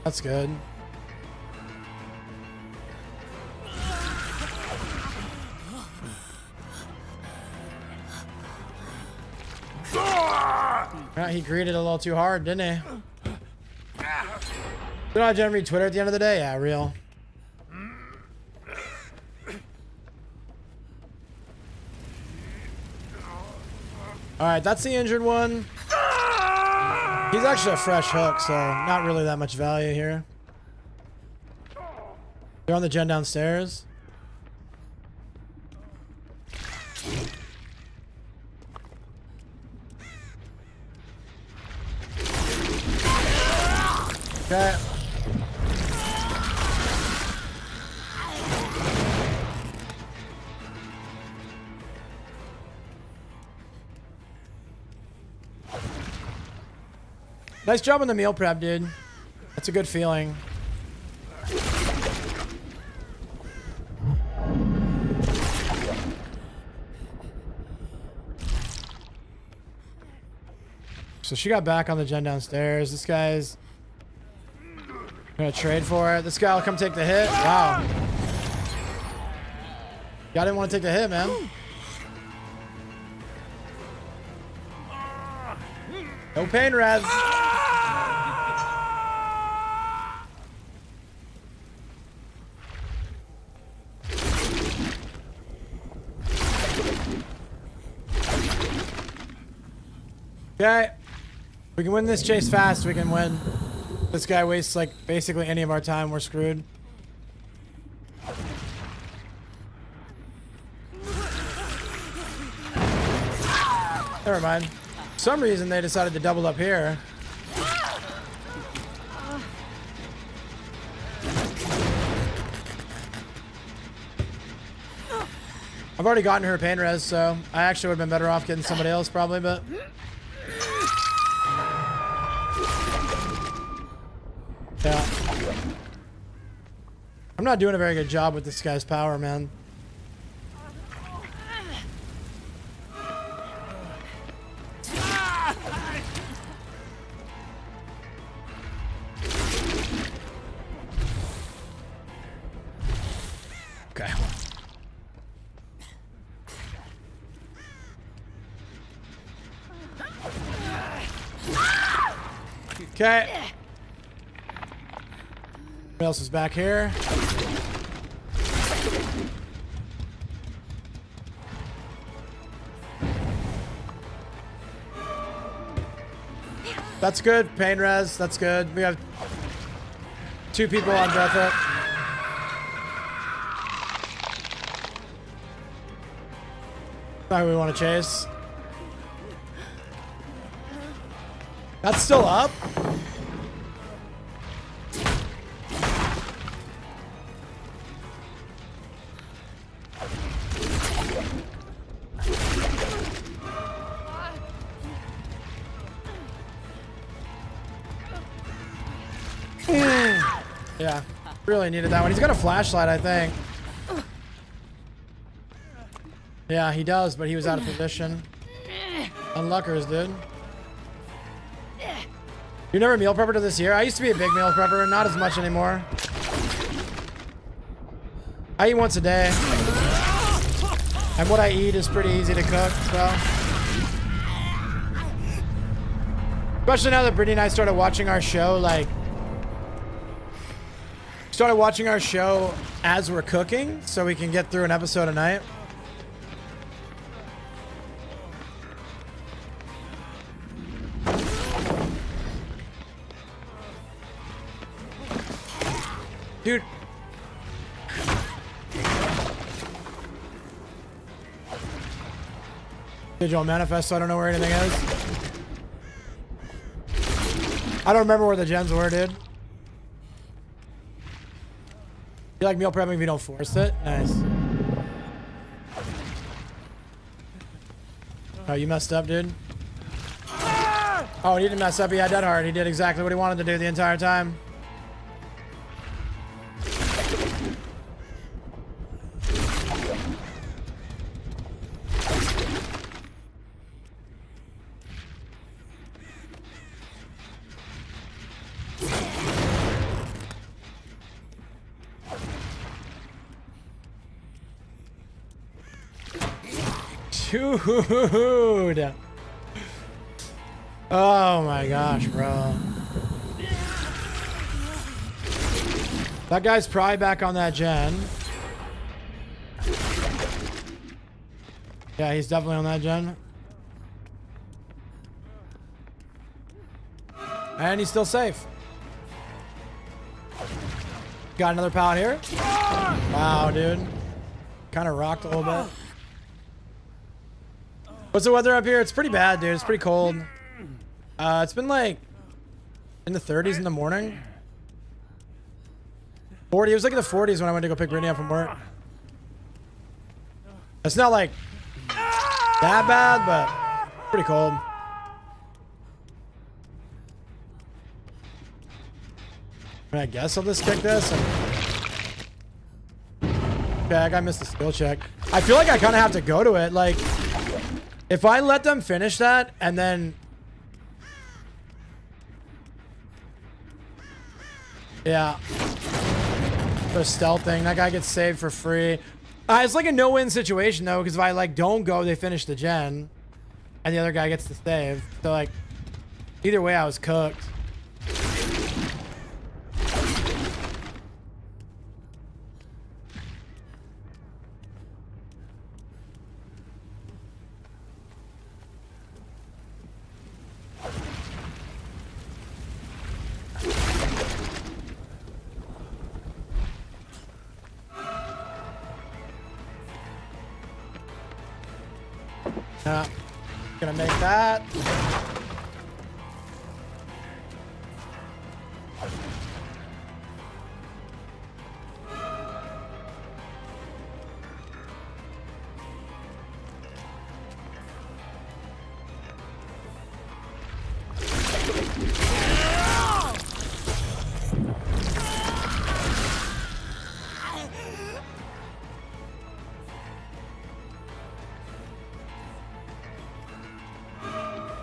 Speaker 1: That's good. Yeah, he greeted a little too hard, didn't he? Did I generate Twitter at the end of the day? Yeah, real. Alright, that's the injured one. He's actually a fresh hook, so not really that much value here. They're on the gen downstairs. Okay. Nice job on the meal prep, dude. That's a good feeling. So she got back on the gen downstairs. This guy's gonna trade for it. This guy will come take the hit. Wow. Y'all didn't want to take the hit, man. No pain, Raz. Okay. We can win this chase fast. We can win. This guy wastes, like, basically any of our time. We're screwed. Never mind. For some reason, they decided to double up here. I've already gotten her pain res, so I actually would have been better off getting somebody else, probably, but I'm not doing a very good job with this guy's power, man. Okay. Okay. What else is back here? That's good. Pain res. That's good. We have 2 people on breath it. Not who we want to chase. That's still up? Yeah, really needed that one. He's got a flashlight, I think. Yeah, he does, but he was out of position. Unluckers, dude. You never meal prepper to this year? I used to be a big meal prepper, not as much anymore. I eat once a day. And what I eat is pretty easy to cook, so. Especially now that Brittany and I started watching our show, like, started watching our show as we're cooking, so we can get through an episode a night. Dude. Digital manifest, so I don't know where anything is. I don't remember where the gems were, dude. You like meal prepping if you don't force it? Nice. Oh, you messed up, dude. Oh, he didn't mess up. He had dead hard. He did exactly what he wanted to do the entire time. Dude. Oh my gosh, bro. That guy's probably back on that gen. Yeah, he's definitely on that gen. And he's still safe. Got another pal here. Wow, dude. Kind of rocked a little bit. What's the weather up here? It's pretty bad, dude. It's pretty cold. It's been like in the 30s in the morning. 40. It was like in the 40s when I went to go pick Brittany up from work. It's not like that bad, but pretty cold. I guess I'll just kick this. Okay, I missed the skill check. I feel like I kind of have to go to it. Like, if I let them finish that and then... Yeah. The stealth thing. That guy gets saved for free. It's like a no-win situation, though, because if I, like, don't go, they finish the gen. And the other guy gets the save. So, like, either way, I was cooked. Yeah, gonna make that.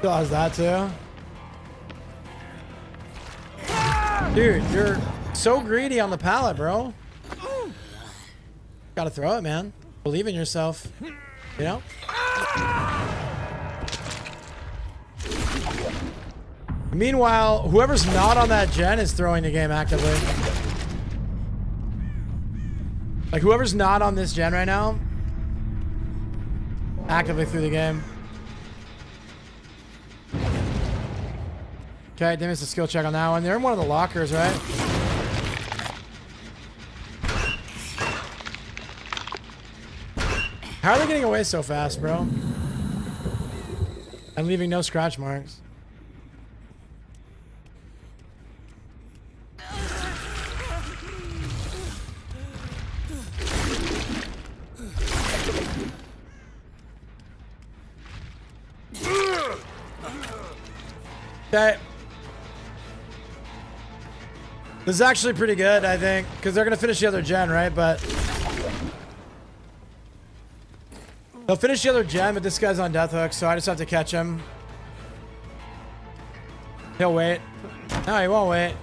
Speaker 1: Still has that too. Dude, you're so greedy on the pallet, bro. Gotta throw it, man. Believe in yourself. You know? Meanwhile, whoever's not on that gen is throwing the game actively. Like, whoever's not on this gen right now, actively through the game. Okay, they missed a skill check on that one. They're in one of the lockers, right? How are they getting away so fast, bro? And leaving no scratch marks. Okay. This is actually pretty good, I think, because they're going to finish the other gen, right? But they'll finish the other gen, but this guy's on death hook, so I just have to catch him. He'll wait. No, he won't wait.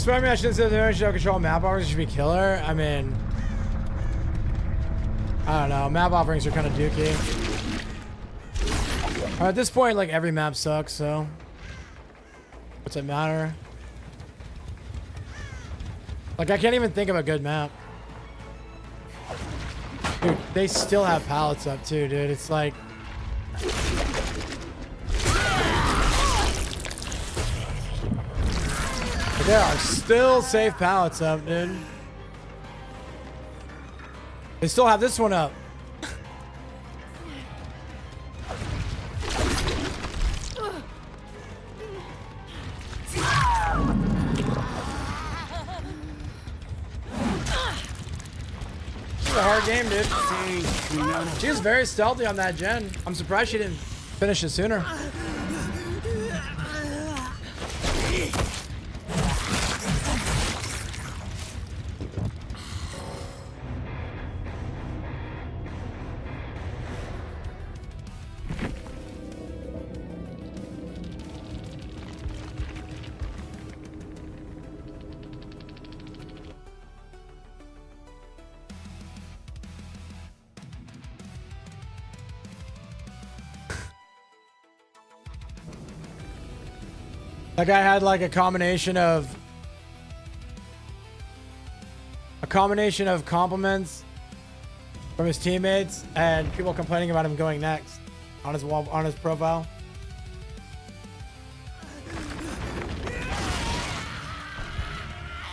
Speaker 1: Spider-Man shouldn't say the should control map offerings should be killer. I mean, I don't know. Map offerings are kind of dookie. At this point, like, every map sucks, so what's it matter? Like, I can't even think of a good map. Dude, they still have pallets up too, dude. It's like, there are still safe pallets up, dude. They still have this one up. This is a hard game, dude. She was very stealthy on that gen. I'm surprised she didn't finish it sooner. That guy had like a combination of compliments from his teammates and people complaining about him going next on his wall, on his profile.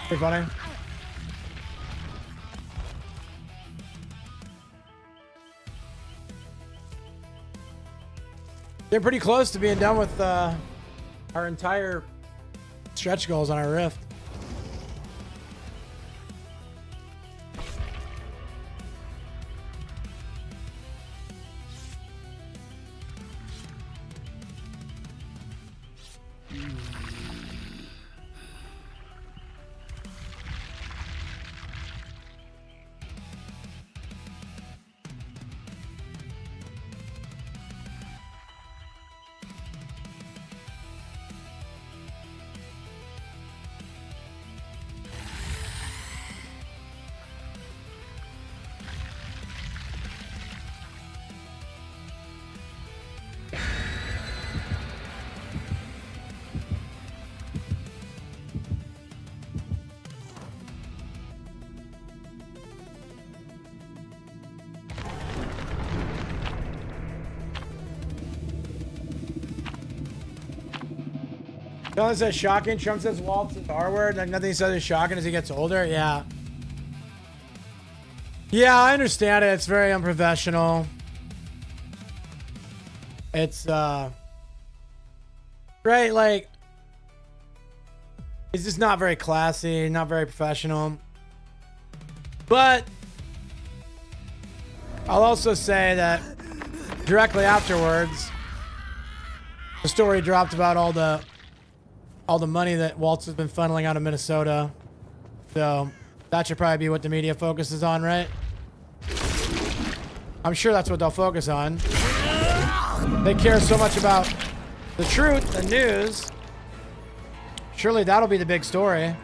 Speaker 1: Pretty funny. They're pretty close to being done with our entire stretch goals on our rift. Nothing says shocking. Trump says Walt's the R word. Like nothing he says is shocking as he gets older. Yeah. Yeah, I understand it. It's very unprofessional. It's, right, like, it's just not very classy, not very professional. But I'll also say that directly afterwards, the story dropped about all the money that Waltz has been funneling out of Minnesota. So that should probably be what the media focuses on, right? I'm sure that's what they'll focus on. They care so much about the truth, the news. Surely that'll be the big story.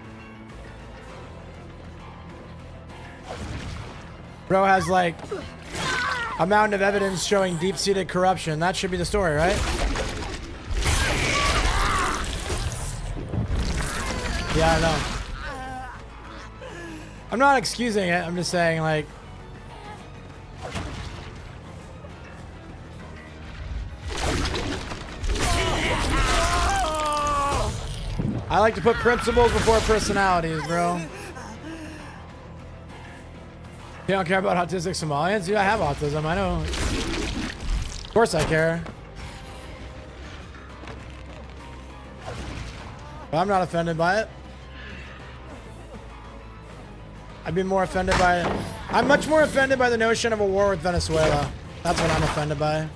Speaker 1: Bro has like a mountain of evidence showing deep-seated corruption. That should be the story, right? Yeah, I know. I'm not excusing it. I'm just saying, like, I like to put principles before personalities, bro. You don't care about autistic Somalians? Dude, I have autism. I know. Of course I care. But I'm not offended by it. I'd be more offended by it. I'm much more offended by the notion of a war with Venezuela. That's what I'm offended by.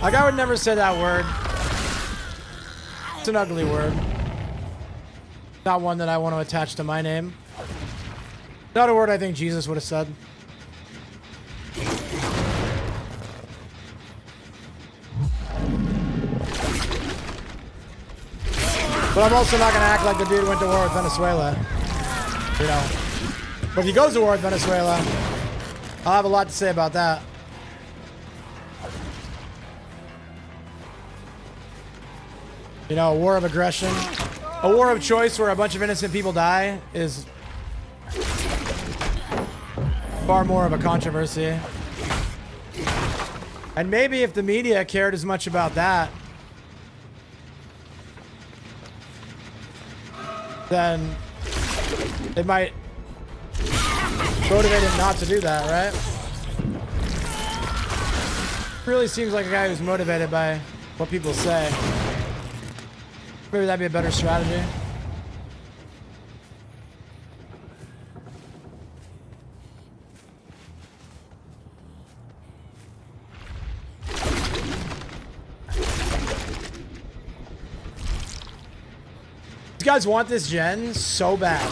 Speaker 1: Like, I would never say that word. It's an ugly word. Not one that I want to attach to my name. Not a word I think Jesus would have said. But I'm also not going to act like the dude went to war with Venezuela. You know. But if he goes to war with Venezuela, I'll have a lot to say about that. You know, a war of aggression. A war of choice where a bunch of innocent people die is far more of a controversy. And maybe if the media cared as much about that, then it might motivate him not to do that, right? Really seems like a guy who's motivated by what people say. Maybe that'd be a better strategy. These guys want this gen so bad.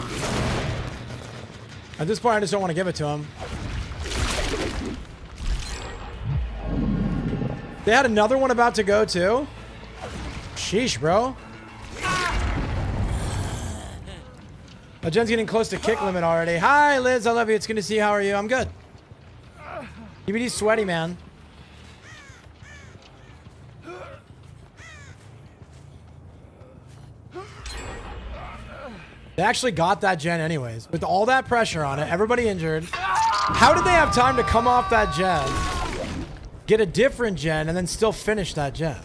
Speaker 1: At this point, I just don't want to give it to them. They had another one about to go too? Sheesh, bro. Oh, Jen's getting close to kick limit already. Hi, Liz. I love you. It's good to see you. How are you? I'm good. EBD's sweaty, man. They actually got that gen anyways. With all that pressure on it, everybody injured. How did they have time to come off that gen, get a different gen, and then still finish that gen?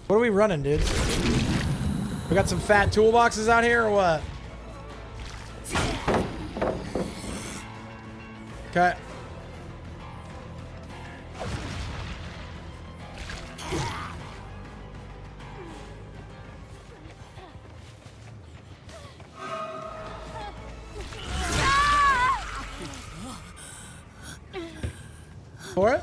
Speaker 1: What are we running, dude? We got some fat toolboxes out here or what? Okay. For it?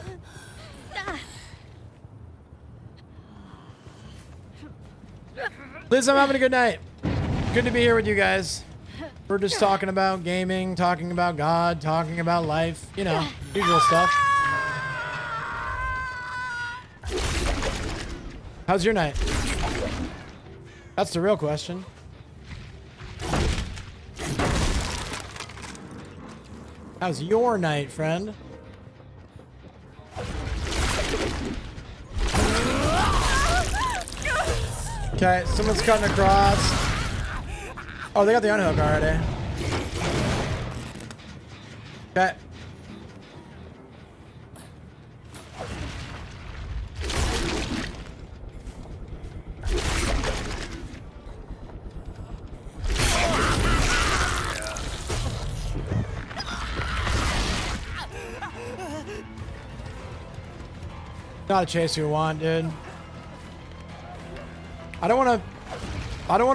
Speaker 1: Liz, I'm having a good night. Good to be here with you guys. We're just talking about gaming, talking about God, talking about life. You know, usual stuff. How's your night? That's the real question. How's your night, friend? Okay, someone's cutting across. Oh, they got the unhook already. Okay. Not a chase you want, dude. I don't want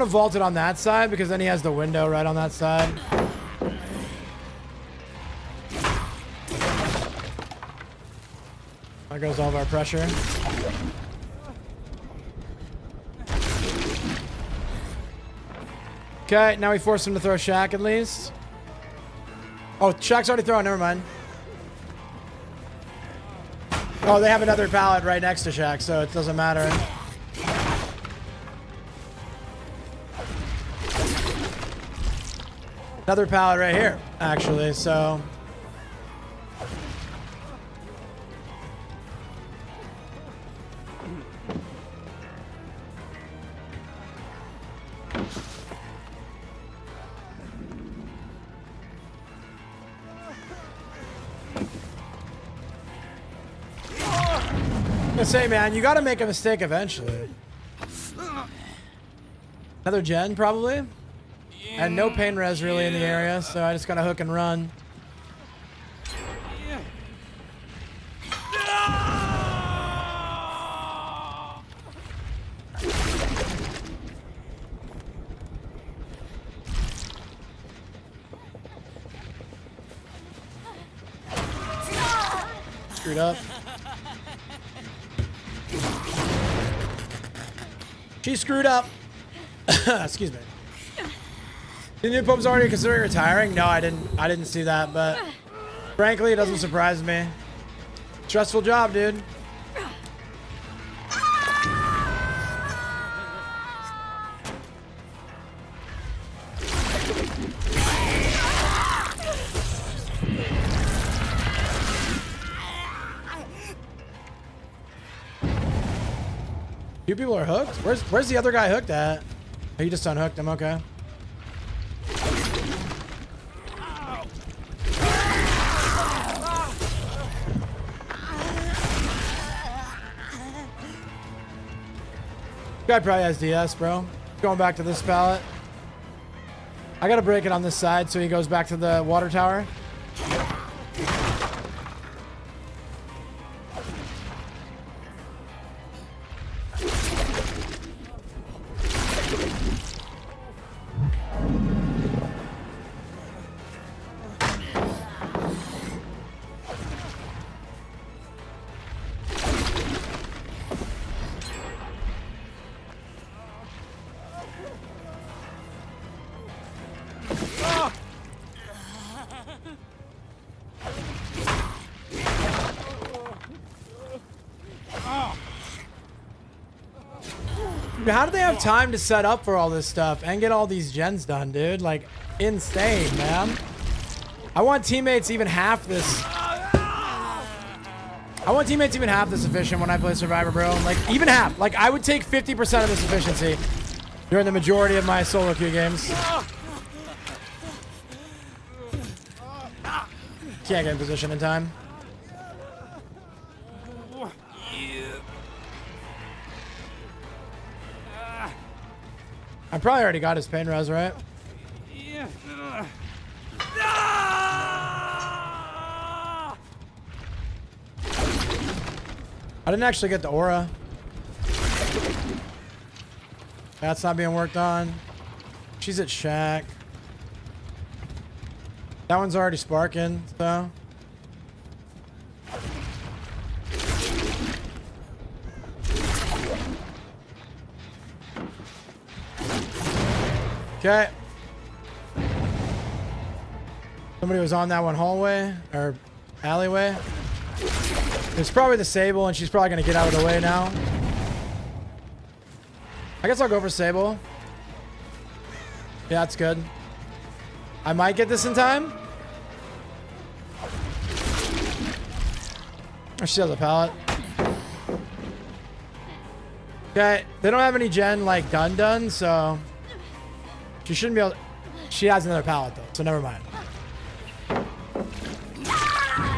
Speaker 1: to vault it on that side because then he has the window right on that side. There goes all of our pressure. Okay, now we force him to throw Shaq at least. Oh, Shaq's already thrown. Never mind. Oh, they have another pallet right next to Shaq, so it doesn't matter. Another pallet right here, actually, so... I say, man, you gotta make a mistake eventually. Another gen, probably. And no pain res really in the area, so I just gotta hook and run. Screwed up. She screwed up. Excuse me. The new Pope's already considering retiring? No, I didn't see that, but frankly, it doesn't surprise me. Stressful job, dude. Two people are hooked? Where's the other guy hooked at? Oh, you just unhooked him, okay. Guy probably has DS, bro. Going back to this pallet. I gotta break it on this side so he goes back to the water tower. How do they have time to set up for all this stuff and get all these gens done, dude? Like, insane, man. I want teammates even half this. I want teammates even half this efficient when I play Survivor, bro. Like, even half. Like, I would take 50% of this efficiency during the majority of my solo queue games. Can't get in position in time. I probably already got his pain res, right? I didn't actually get the aura. That's not being worked on. She's at Shack. That one's already sparking, so. Okay. Somebody was on that one hallway or alleyway. It's probably the Sable, and she's probably going to get out of the way now. I guess I'll go for Sable. Yeah, that's good. I might get this in time. Or she has a pallet. Okay, they don't have any gen like done, so she shouldn't be able. She has another pallet though, so never mind.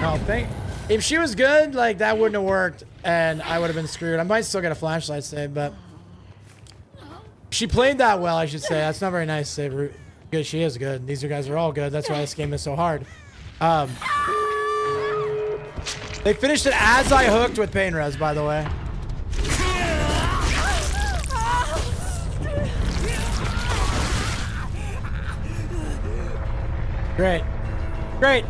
Speaker 1: No, if she was good, like that wouldn't have worked, and I would have been screwed. I might still get a flashlight save, but she played that well, I should say. That's not very nice to say. Because she is good. These guys are all good. That's why this game is so hard. They finished it as I hooked with pain res, by the way. Great. Great.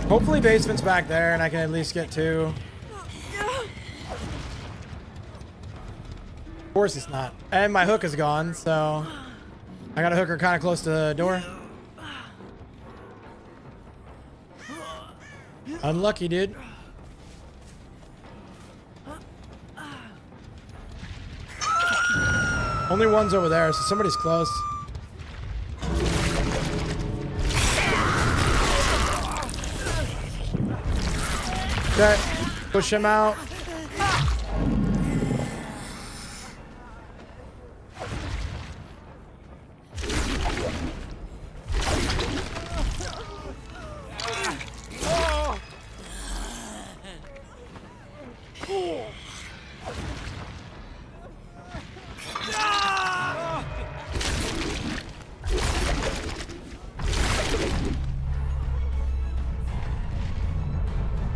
Speaker 1: Hopefully basement's back there and I can at least get two. Of course it's not. And my hook is gone, so I gotta hook her kind of close to the door. Unlucky, dude. Only one's over there, so somebody's close. Okay, push him out.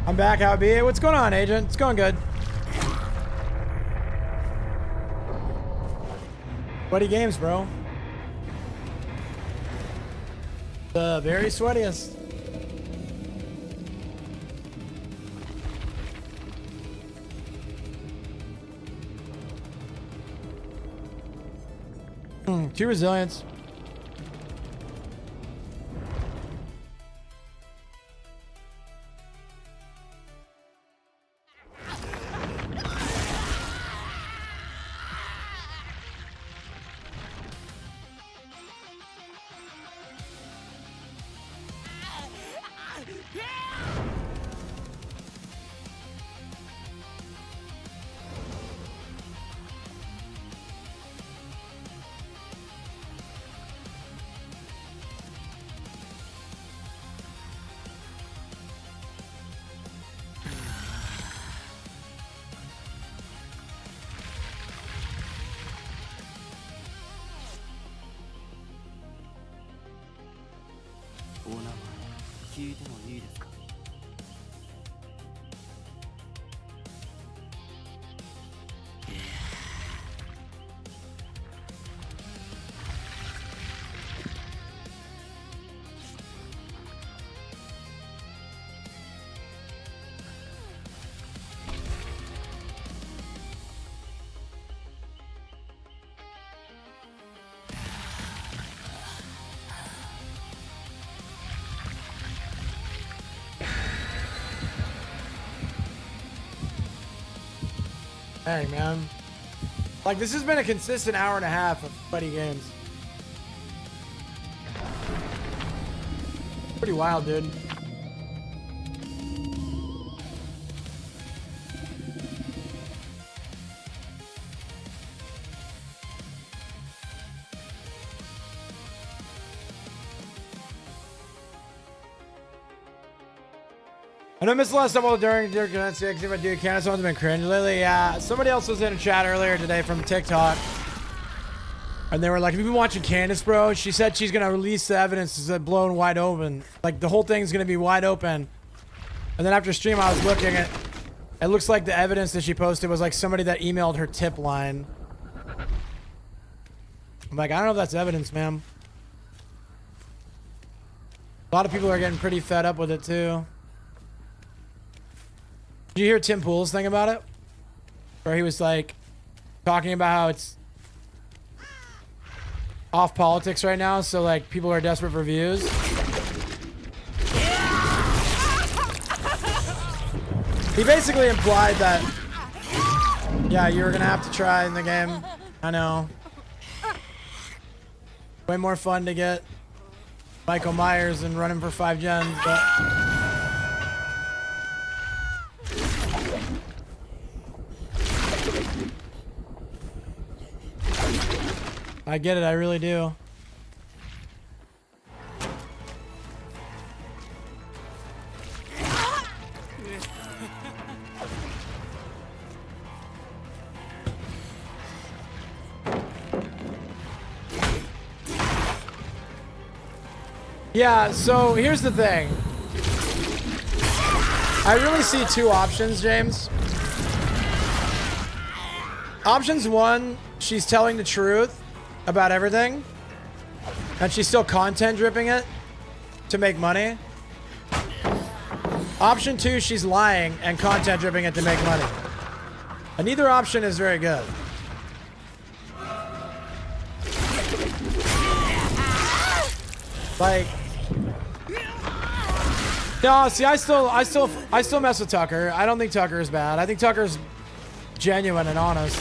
Speaker 1: I'm back, how it be? What's going on, Agent? It's going good. Sweaty games, bro. The very sweatiest. Two resilience. Hey, man. Like, this has been a consistent hour and a half of buddy games. Pretty wild, dude. I know I missed the last double during Dirk Six. If I do, Candace one's been cringe lately. Yeah, somebody else was in a chat earlier today from TikTok, and they were like, "Have you been watching Candace, bro?" She said she's gonna release the evidence. It's blown wide open. Like the whole thing's gonna be wide open. And then after stream, I was looking at. It looks like the evidence that she posted was like somebody that emailed her tip line. I'm like, I don't know if that's evidence, ma'am. A lot of people are getting pretty fed up with it too. Did you hear Tim Pool's thing about it? Where he was like talking about how it's off politics right now, so like people are desperate for views. He basically implied that, yeah, you were gonna have to try in the game. I know. Way more fun to get Michael Myers and run him for 5 gens, but I get it, I really do. Yeah, so here's the thing. I really see 2 options, James. Options 1, she's telling the truth about everything, and she's still content dripping it to make money. Option 2, she's lying and content dripping it to make money. And neither option is very good. Like, no, see, I still mess with Tucker. I don't think Tucker is bad. I think Tucker's genuine and honest.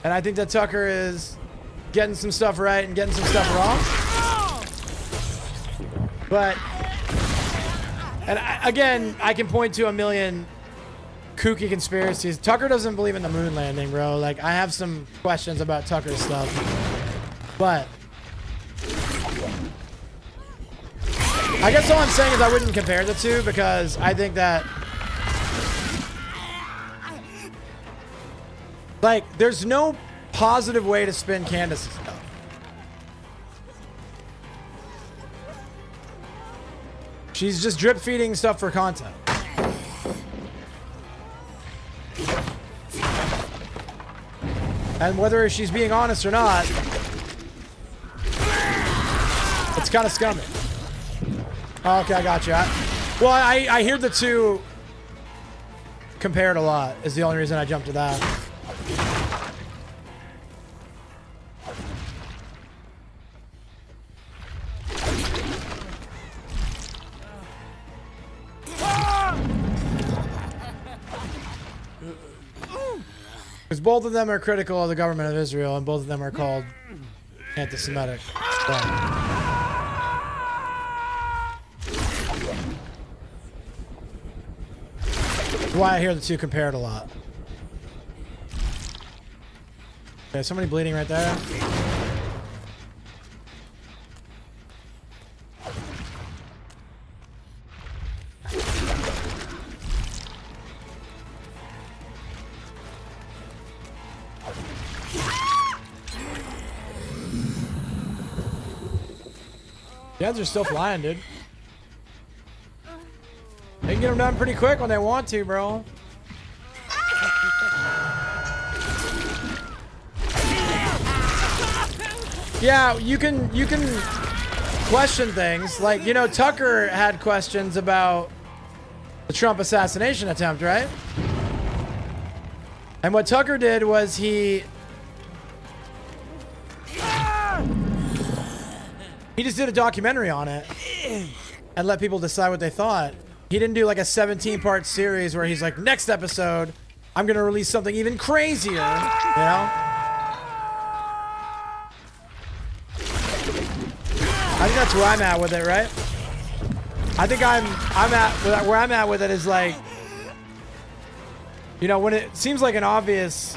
Speaker 1: And I think that Tucker is getting some stuff right and getting some stuff wrong. But, and again, I can point to a million kooky conspiracies. Tucker doesn't believe in the moon landing, bro. Like, I have some questions about Tucker's stuff. But I guess all I'm saying is I wouldn't compare the two, because I think that, like, there's no positive way to spin Candace's stuff. She's just drip feeding stuff for content. And whether she's being honest or not, it's kind of scummy. Okay, I got you. Well, I hear the two compared a lot, is the only reason I jumped to that. Because both of them are critical of the government of Israel, and both of them are called anti-Semitic. Why I hear the two compared a lot. Okay, somebody bleeding right there. The ads are still flying, dude. They can get them done pretty quick when they want to, bro. Yeah, you can question things. Like, you know, Tucker had questions about the Trump assassination attempt, right? And what Tucker did was he just did a documentary on it and let people decide what they thought. He didn't do like a 17-part series where he's like, next episode, I'm going to release something even crazier, you know? I think that's where I'm at with it, right? I think where I'm at with it is like, you know, when it seems like an obvious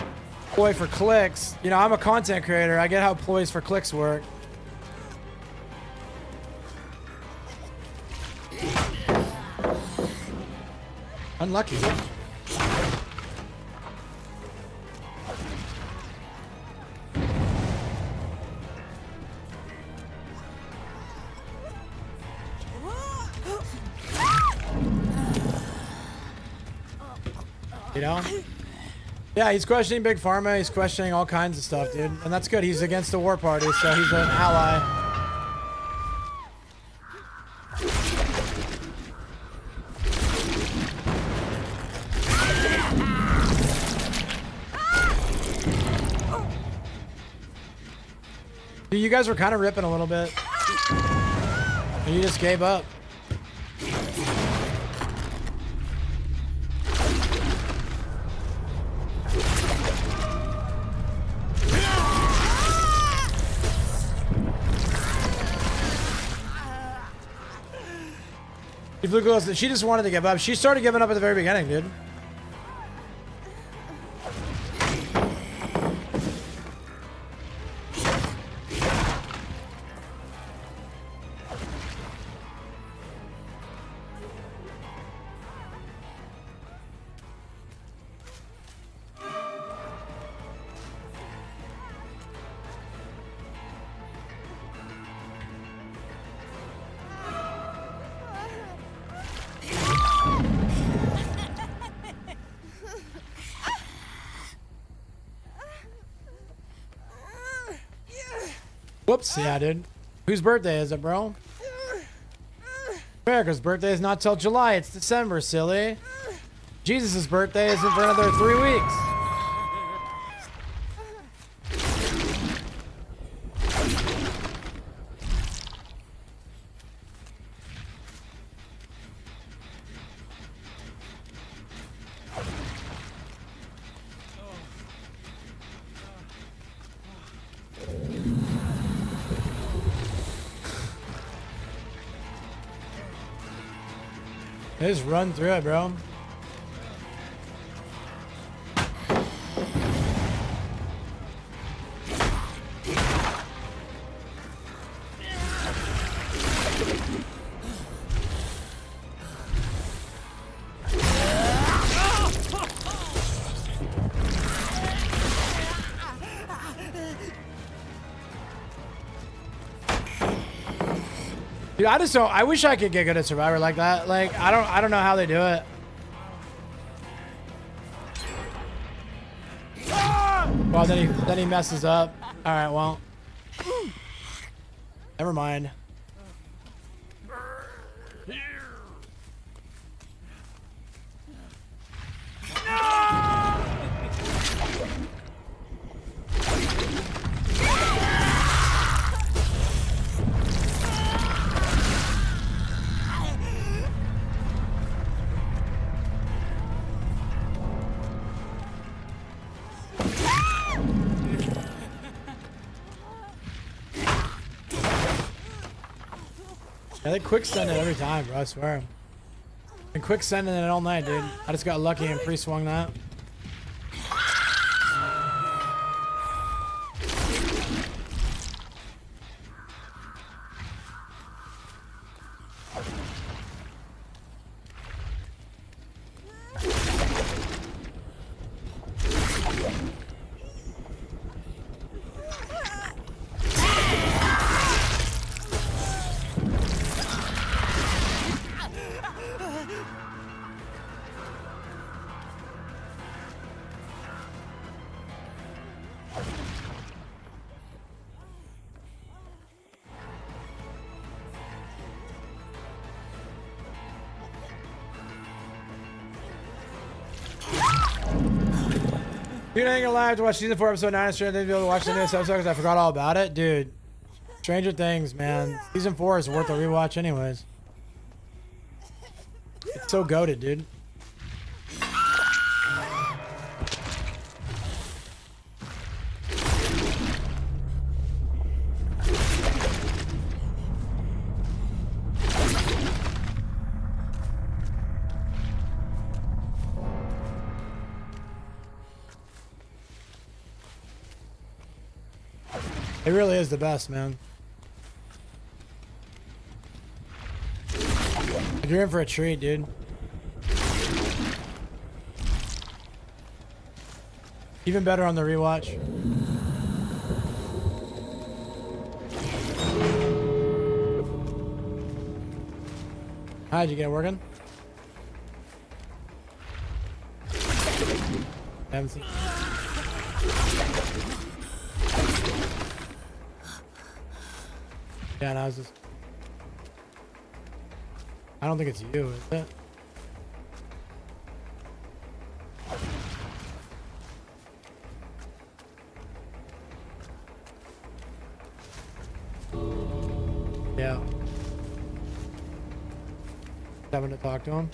Speaker 1: ploy for clicks, you know, I'm a content creator. I get how ploys for clicks work. Unlucky. You know? Yeah, he's questioning Big Pharma. He's questioning all kinds of stuff, dude. And that's good. He's against the war party, so he's an ally. Dude, you guys were kind of ripping a little bit. And you just gave up. She flew close. She just wanted to give up. She started giving up at the very beginning, dude. Whoops, yeah, dude. Whose birthday is it, bro? America's birthday is not till July. It's December, silly. Jesus' birthday isn't for another 3 weeks. Just run through it, bro. Dude, I just don't. I wish I could get good at Survivor like that. Like, I don't know how they do it. Well, then he messes up. All right, well, never mind. Yeah, they quick send it every time, bro. I swear. Been quick sending it all night, dude. I just got lucky and pre-swung that. Dude, I ain't gonna lie, I have to watch season 4, episode 9 of Stranger Things to be able to watch the newest episode because I forgot all about it. Dude, Stranger Things, man. Season 4 is worth a rewatch anyways. It's so goated, dude. It really is the best, man. You're in for a treat, dude. Even better on the rewatch. How'd you get it working? Haven't seen. Yeah, and I was just... I don't think it's you, is it? Yeah. Having to talk to him.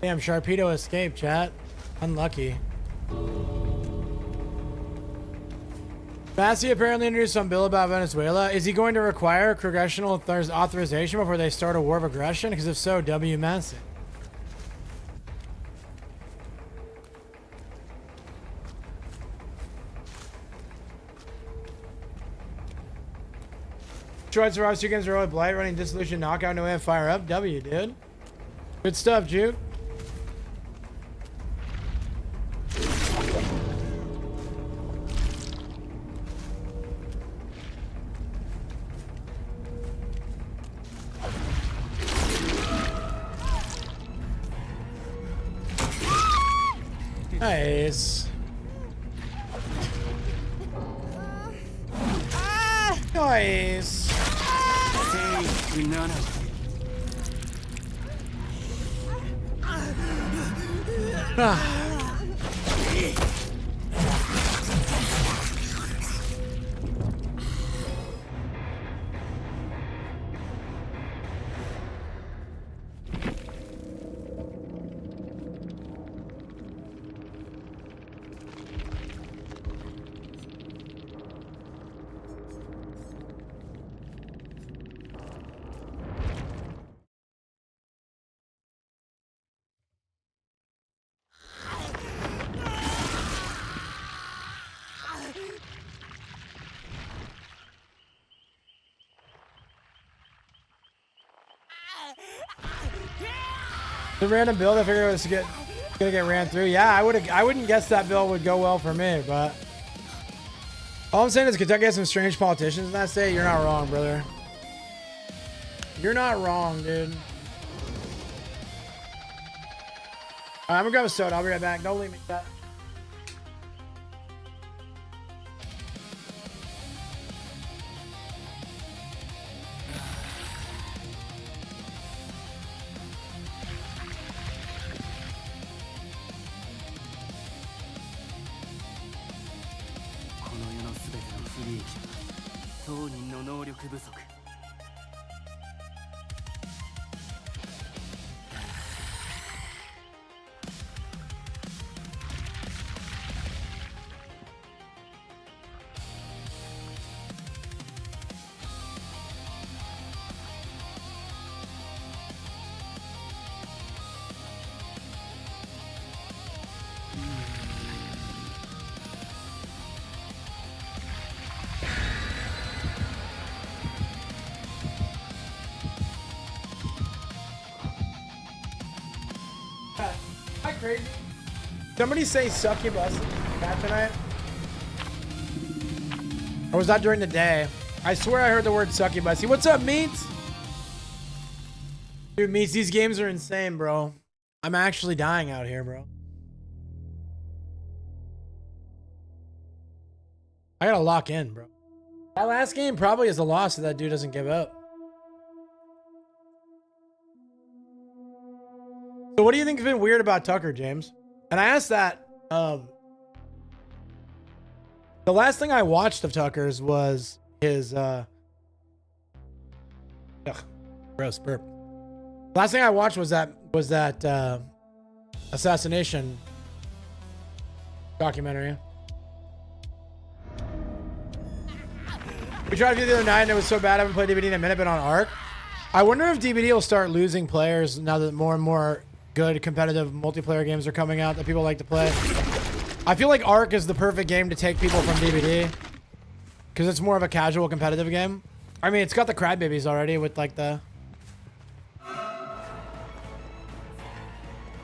Speaker 1: Damn, Sharpedo escaped, chat. Unlucky. Massey apparently introduced some bill about Venezuela. Is he going to require congressional authorization before they start a war of aggression? Because if so, W Massey. Detroit survives 2 games early blight, running dissolution, knockout, no way to fire up. W, dude. Good stuff, Juke. Nice. Nice. The random build, I figured it was gonna get ran through. Yeah, I wouldn't guess that bill would go well for me, but all I'm saying is Kentucky has some strange politicians in that state. You're not wrong, brother. You're not wrong, dude. All right, I'm gonna grab a soda. I'll be right back. Don't leave me, chat. Crazy. Somebody say succubus in chat tonight? Or was that during the day? I swear I heard the word succubus. What's up, Meats? Dude, Meats, these games are insane, bro. I'm actually dying out here, bro. I gotta lock in, bro. That last game probably is a loss if that dude doesn't give up. So what do you think has been weird about Tucker, James? And I asked that, the last thing I watched of Tucker's was his, gross burp. Last thing I watched was that assassination documentary. We tried to do the other night and it was so bad I haven't played DBD in a minute, but on Ark. I wonder if DBD will start losing players now that more and more good competitive multiplayer games are coming out that people like to play. I feel like Ark is the perfect game to take people from DBD because it's more of a casual competitive game. I mean, it's got the crybabies already with like the...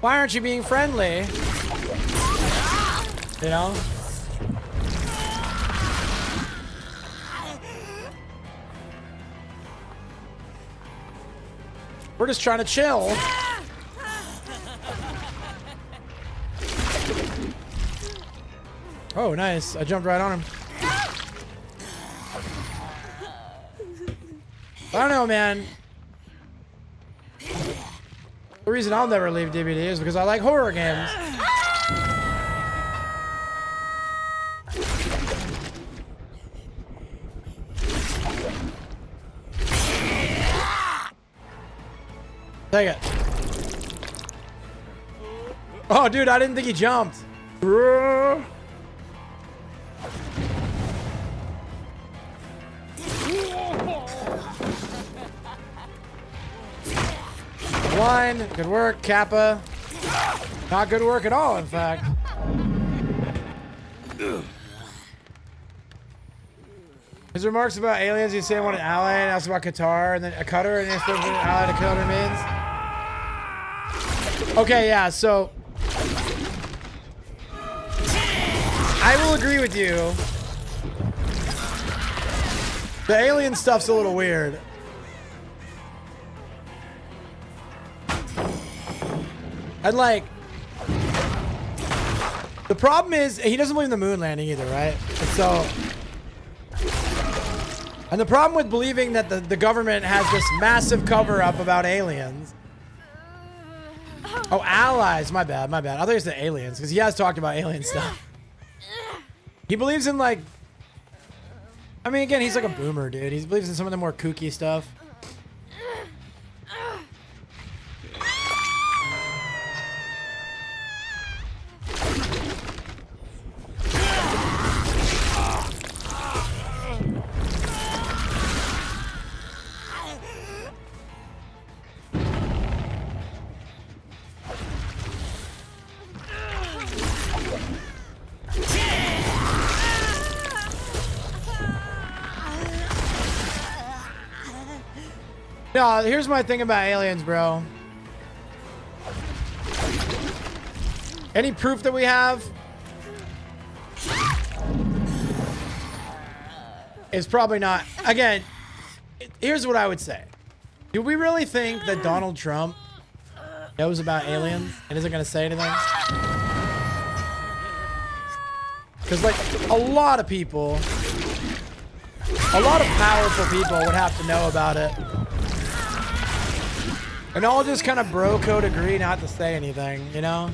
Speaker 1: Why aren't you being friendly? You know? We're just trying to chill. Oh, nice. I jumped right on him. I don't know, man. The reason I'll never leave DBD is because I like horror games. Take it. Oh, dude, I didn't think he jumped. One, good work, Kappa. Not good work at all, in fact. His remarks about aliens, he's saying what an ally, and also about Qatar, and then a cutter, and he's supposed to be an ally to cutter means. Okay, yeah, so I will agree with you. The alien stuff's a little weird. And like, the problem is he doesn't believe in the moon landing either, right? And so, and the problem with believing that the government has this massive cover up about aliens. Oh, allies. My bad. I thought it was the aliens because he has talked about alien stuff. He believes in like, I mean, again, he's like a boomer, dude. He believes in some of the more kooky stuff. No, here's my thing about aliens, bro. Any proof that we have is probably not. Again, here's what I would say. Do we really think that Donald Trump knows about aliens and isn't going to say anything? Because, like, a lot of people, a lot of powerful people would have to know about it. And all just kind of bro code agree not to say anything, you know?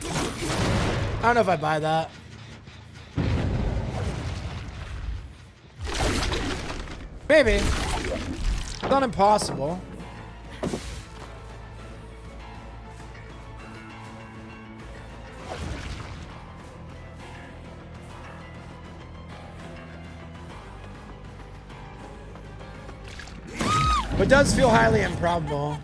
Speaker 1: I don't know if I buy that. Maybe. It's not impossible. But it does feel highly improbable.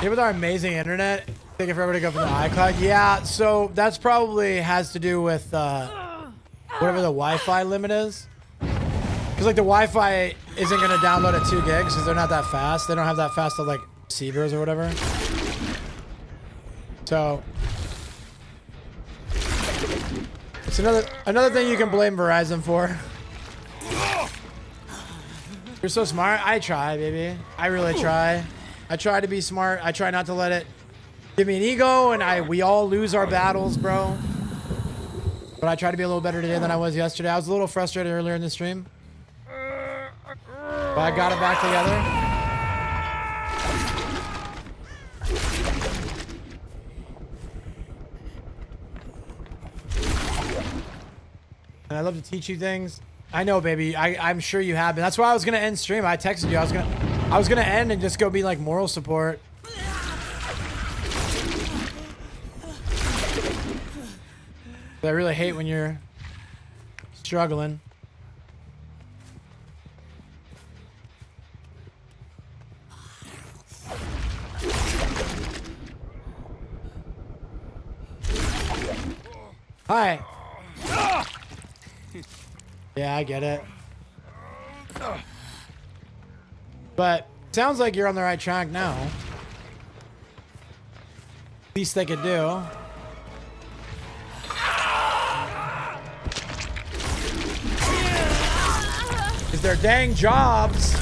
Speaker 1: Yeah, with our amazing internet, take it forever to go from the iCloud. Yeah, so that's probably has to do with whatever the Wi-Fi limit is. Because like the Wi-Fi isn't going to download at 2 gigs because they're not that fast. They don't have that fast of like receivers or whatever. So it's another thing you can blame Verizon for. You're so smart. I try, baby. I really try. I try to be smart. I try not to let it give me an ego, and we all lose our battles, bro. But I try to be a little better today than I was yesterday. I was a little frustrated earlier in the stream, but I got it back together. And I love to teach you things. I know, baby. I'm sure you have been. That's why I was gonna end stream. I texted you. I was gonna end and just go be like moral support. But I really hate when you're struggling. Hi. Yeah, I get it. But sounds like you're on the right track now. Least they could do. Is their dang jobs.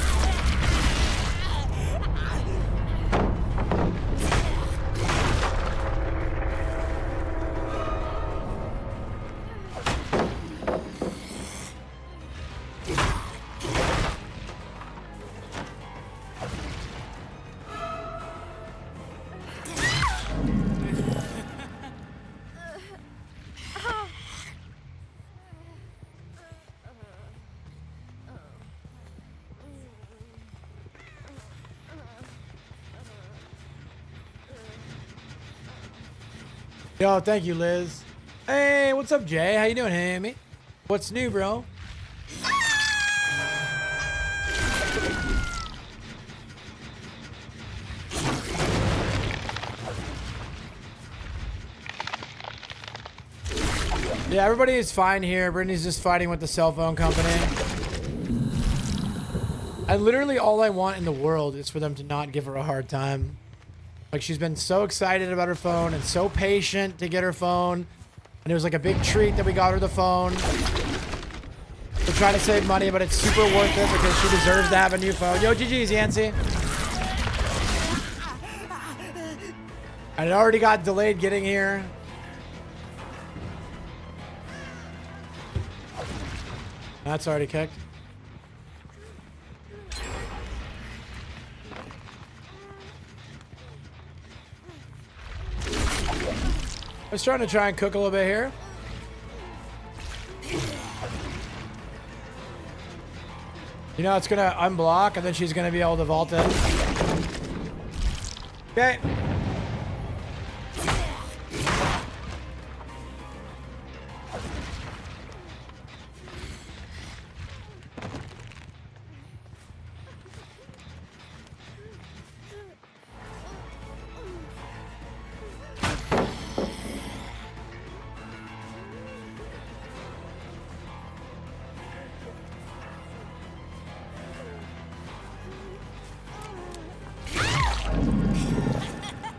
Speaker 1: Yo, thank you, Liz. Hey, what's up, Jay? How you doing, Hammy? What's new, bro? Yeah, everybody is fine here. Brittany's just fighting with the cell phone company. Literally all I want in the world is for them to not give her a hard time. Like, she's been so excited about her phone and so patient to get her phone. And it was like a big treat that we got her the phone. We're trying to save money, but it's super worth it because she deserves to have a new phone. Yo, GG's, Yancy. And it already got delayed getting here. That's already kicked. I was trying to try and cook a little bit here. You know, it's gonna unblock and then she's gonna be able to vault it. Okay.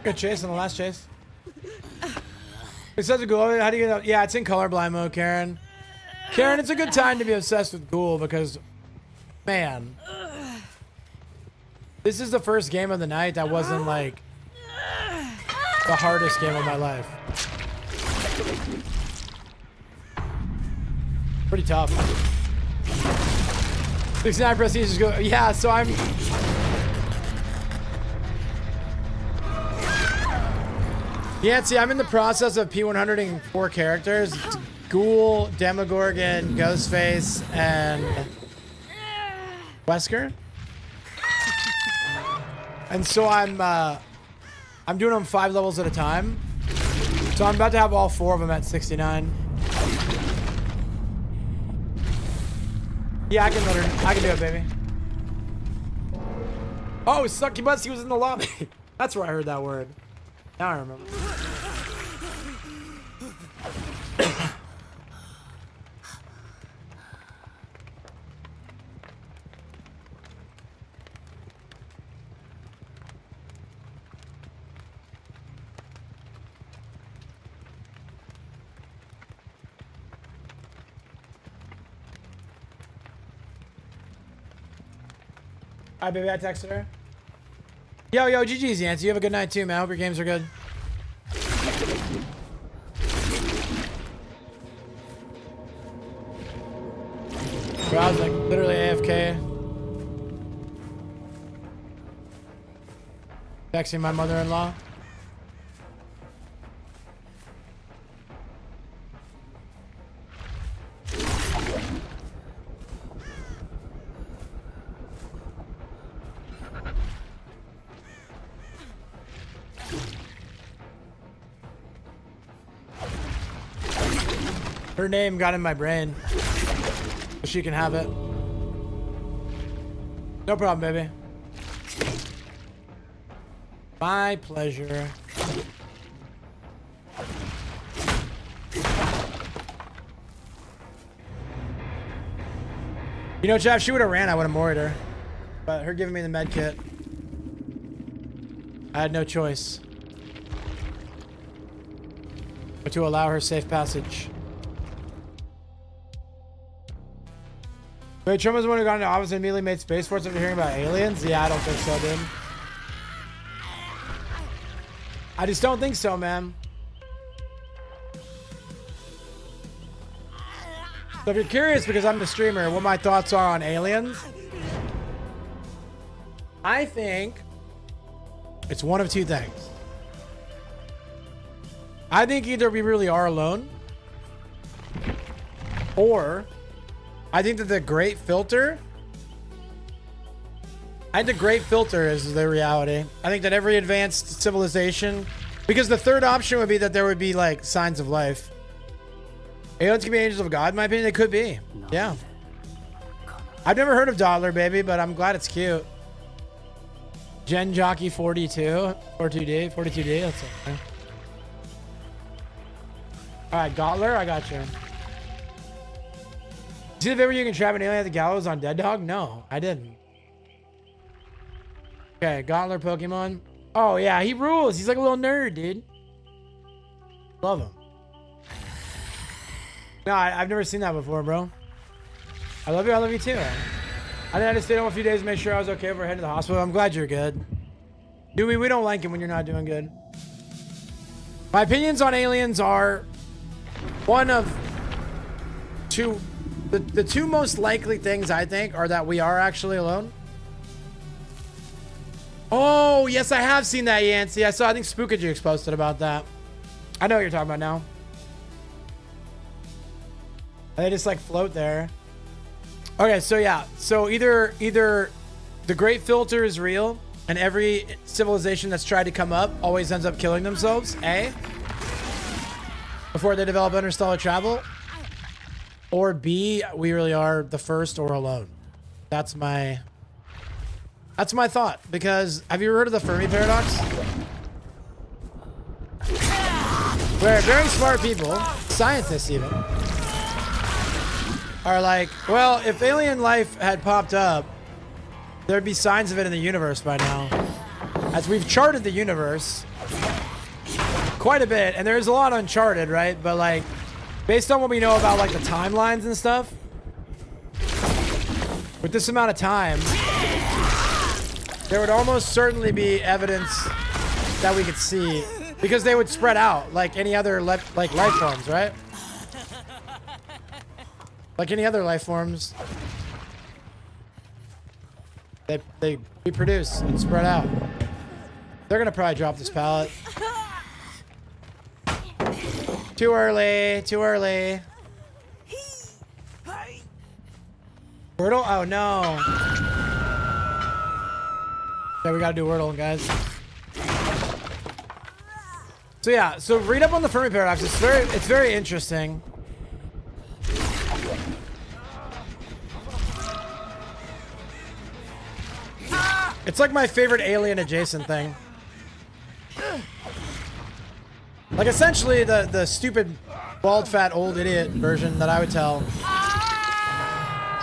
Speaker 1: Good chase on the last chase. It says a ghoul. How do you get out? Yeah, it's in colorblind mode, Karen. Karen, it's a good time to be obsessed with Ghoul because, man, this is the first game of the night that wasn't like the hardest game of my life. Pretty tough. 69 prestige is good. Yeah, so I'm. Yeah, see, I'm in the process of P100ing 4 characters. It's Ghoul, Demogorgon, Ghostface, and Wesker. And so I'm doing them 5 levels at a time. So I'm about to have all 4 of them at 69. Yeah, I can do it, baby. Oh, Succubus, he was in the lobby. That's where I heard that word. Now I remember. Alright, baby, I texted her. Yo, GG's, Yancy. You have a good night too, man. I hope your games are good. Bro, I was like literally AFK. Texting my mother-in-law. Her name got in my brain. So she can have it. No problem, baby. My pleasure. You know, Jeff, she would have ran, I would have moored her. But her giving me the med kit, I had no choice but to allow her safe passage. Wait, Trump was the one who got into office and immediately made Space Force after hearing about aliens? Yeah, I don't think so, dude. I just don't think so, man. So if you're curious, because I'm the streamer, what my thoughts are on aliens, I think it's one of two things. I think either we really are alone, or I think that the Great Filter, I think the Great Filter is the reality. I think that every advanced civilization Because the third option would be that there would be like signs of life. Aliens can be angels of God, in my opinion. They could be. Yeah. I've never heard of Dodler, baby, but I'm glad it's cute. Gen Jockey 42. 42D. 42D. That's okay. Alright, Gotler, I got you. See the video where you can trap an alien at the gallows on Dead Dog? No, I didn't. Okay, Gotler Pokemon. Oh, yeah, he rules. He's like a little nerd, dude. Love him. No, I've never seen that before, bro. I love you. I love you, too. I think I just stayed home a few days to make sure I was okay before I head to the hospital. I'm glad you're good. Dewey, we don't like it when you're not doing good. My opinions on aliens are one of two. The two most likely things, I think, are that we are actually alone. Oh, yes, I have seen that, Yancey. I think Spookajix posted about that. I know what you're talking about now. They just like float there. Okay, so yeah. So either the Great Filter is real and every civilization that's tried to come up always ends up killing themselves, A, before they develop interstellar travel, or B, we really are the first or alone. That's my thought. Because have you ever heard of the Fermi paradox? Where very smart people, scientists even, are like, well, if alien life had popped up, there'd be signs of it in the universe by now. As we've charted the universe quite a bit, and there's a lot uncharted, right? But like, based on what we know about like the timelines and stuff, with this amount of time, there would almost certainly be evidence that we could see, because they would spread out like any other life forms, right? Like any other life forms, they reproduce and spread out. They're gonna probably drop this pallet. Too early, too early. Wordle? Oh no. Yeah, we gotta do Wordle, guys. So yeah, so read up on the Fermi paradox. It's very interesting. It's like my favorite alien adjacent thing. Like essentially the stupid bald fat old idiot version that I would tell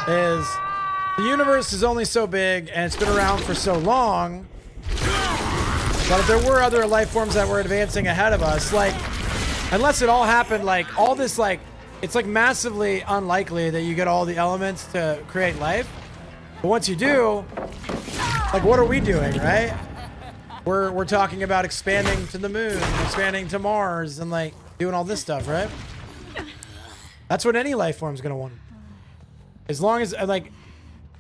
Speaker 1: is the universe is only so big and it's been around for so long that if there were other life forms that were advancing ahead of us, like, unless it all happened, like all this, like, it's like massively unlikely that you get all the elements to create life. But once you do, like, what are we doing, right? We're talking about expanding to the moon, expanding to Mars, and like doing all this stuff, right? That's what any life form's gonna want. As long as, like,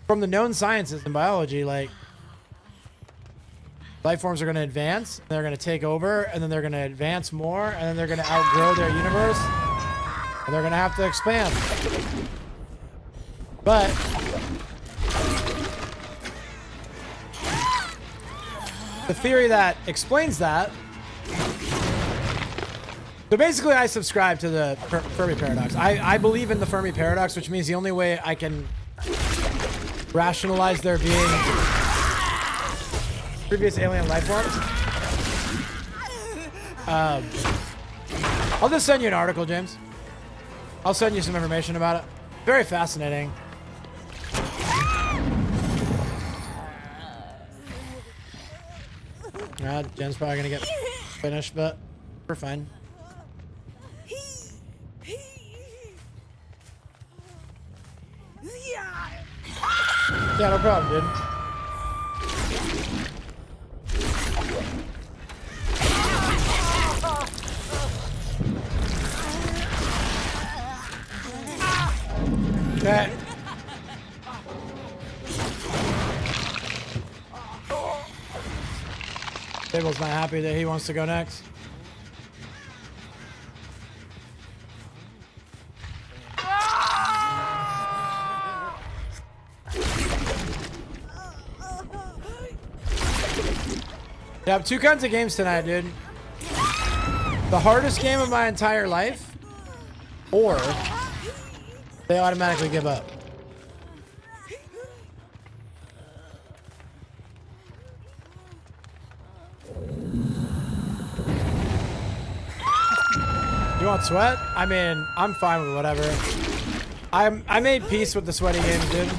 Speaker 1: from the known sciences in biology, like, life forms are gonna advance, they're gonna take over, and then they're gonna advance more, and then they're gonna outgrow their universe, and they're gonna have to expand. But the theory that explains that, so basically I subscribe to the Fermi paradox. I believe in the Fermi paradox, which means the only way I can rationalize there being previous alien life forms. I'll just send you an article, James. I'll send you some information about it. Very fascinating. Jen's probably gonna get finished, but we're fine. Yeah, no problem, dude. Okay. Table's not happy that he wants to go next. Yeah, I have two kinds of games tonight, dude. The hardest game of my entire life, or they automatically give up. You want sweat? I mean, I'm fine with whatever. I made peace with the sweaty games, dude.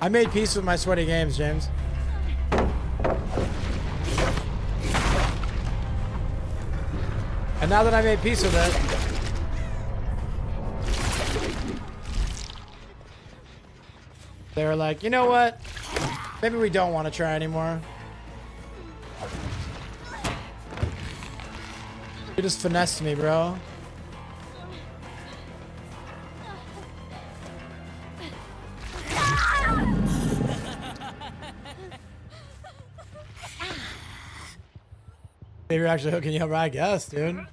Speaker 1: I made peace with my sweaty games, James. And now that I made peace with it, they were like, you know what? Maybe we don't want to try anymore. You just finessed me, bro. Maybe you're actually hooking you up, I guess, dude.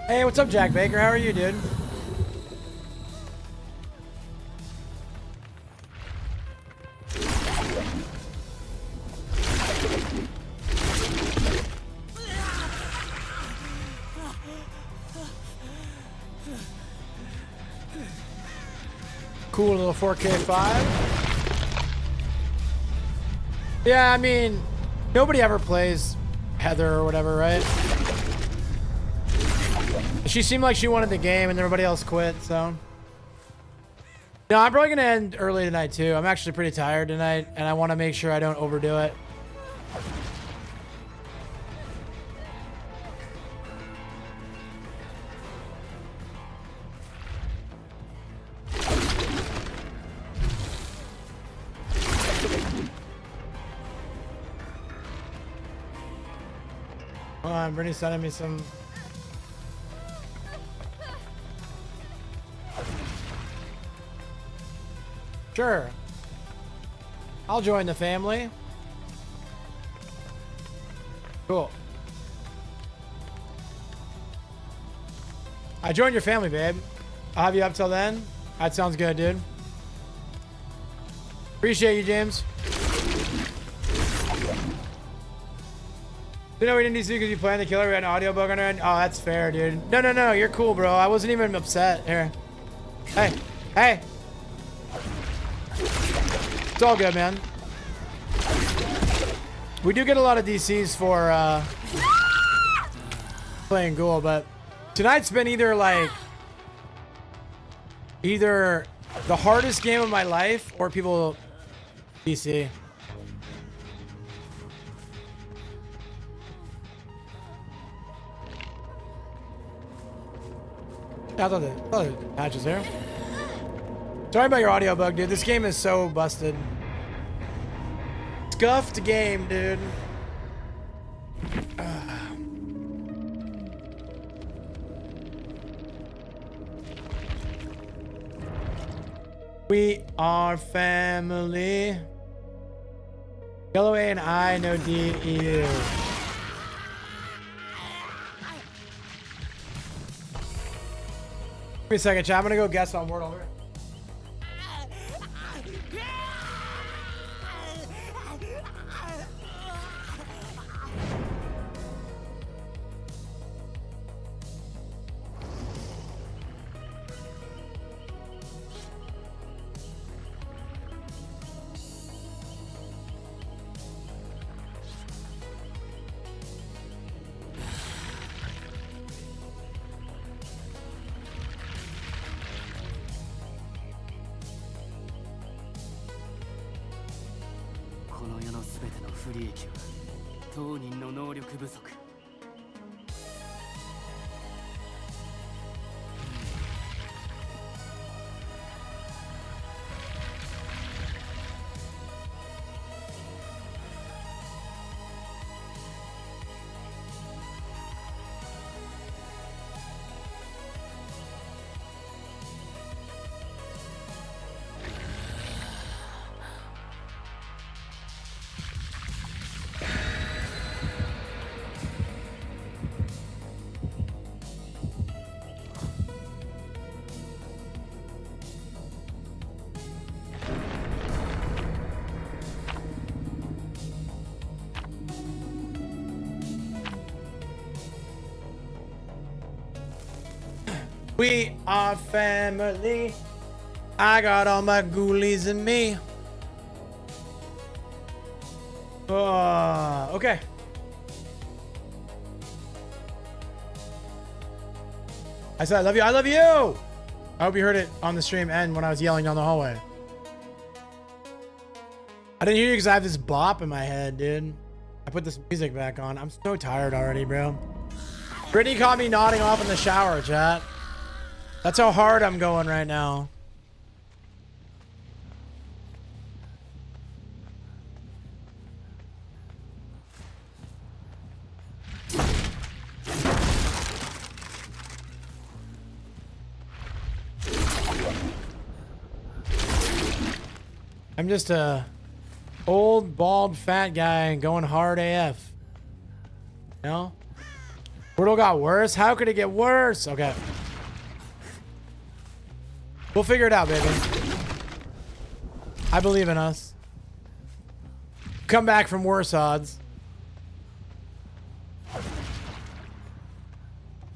Speaker 1: Hey, what's up, Jack Baker? How are you, dude? Cool little 4K5. Yeah, I mean, nobody ever plays Heather or whatever, right? She seemed like she wanted the game and everybody else quit, so. No, I'm probably going to end early tonight, too. I'm actually pretty tired tonight, and I want to make sure I don't overdo it. Hold on, Brittany's sending me some... Sure. I'll join the family. Cool. I joined your family, babe. I'll have you up till then. That sounds good, dude. Appreciate you, James. You know we didn't DC because you planned the killer. We had an audiobook on it. Oh, that's fair, dude. No. You're cool, bro. I wasn't even upset. Here. Hey. It's all good, man. We do get a lot of DCs for playing Ghoul, but tonight's been either the hardest game of my life or people DC. I thought the patch was there. Sorry about your audio bug, dude. This game is so busted. Scuffed game, dude. We are family. Yellow A and I know DEU. Give me a second, chat. I'm gonna go guess on Word Over.
Speaker 2: 不利益は当人の能力不足。
Speaker 1: We are family. I got all my ghoulies in me. Okay. I said I love you. I love you. I hope you heard it on the stream and when I was yelling down the hallway. I didn't hear you because I have this bop in my head, dude. I put this music back on. I'm so tired already, bro. Brittany caught me nodding off in the shower, chat. That's how hard I'm going right now. I'm just a old, bald, fat guy going hard AF. You know? Wordle got worse? How could it get worse? Okay. We'll figure it out, baby. I believe in us. Come back from worse odds.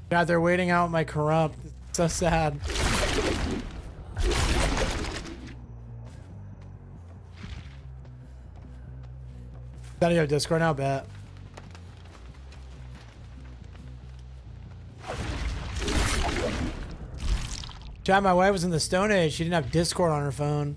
Speaker 1: God, they're waiting out my corrupt. It's so sad. Gotta go Discord now, bet. Chat, my wife was in the Stone Age. She didn't have Discord on her phone.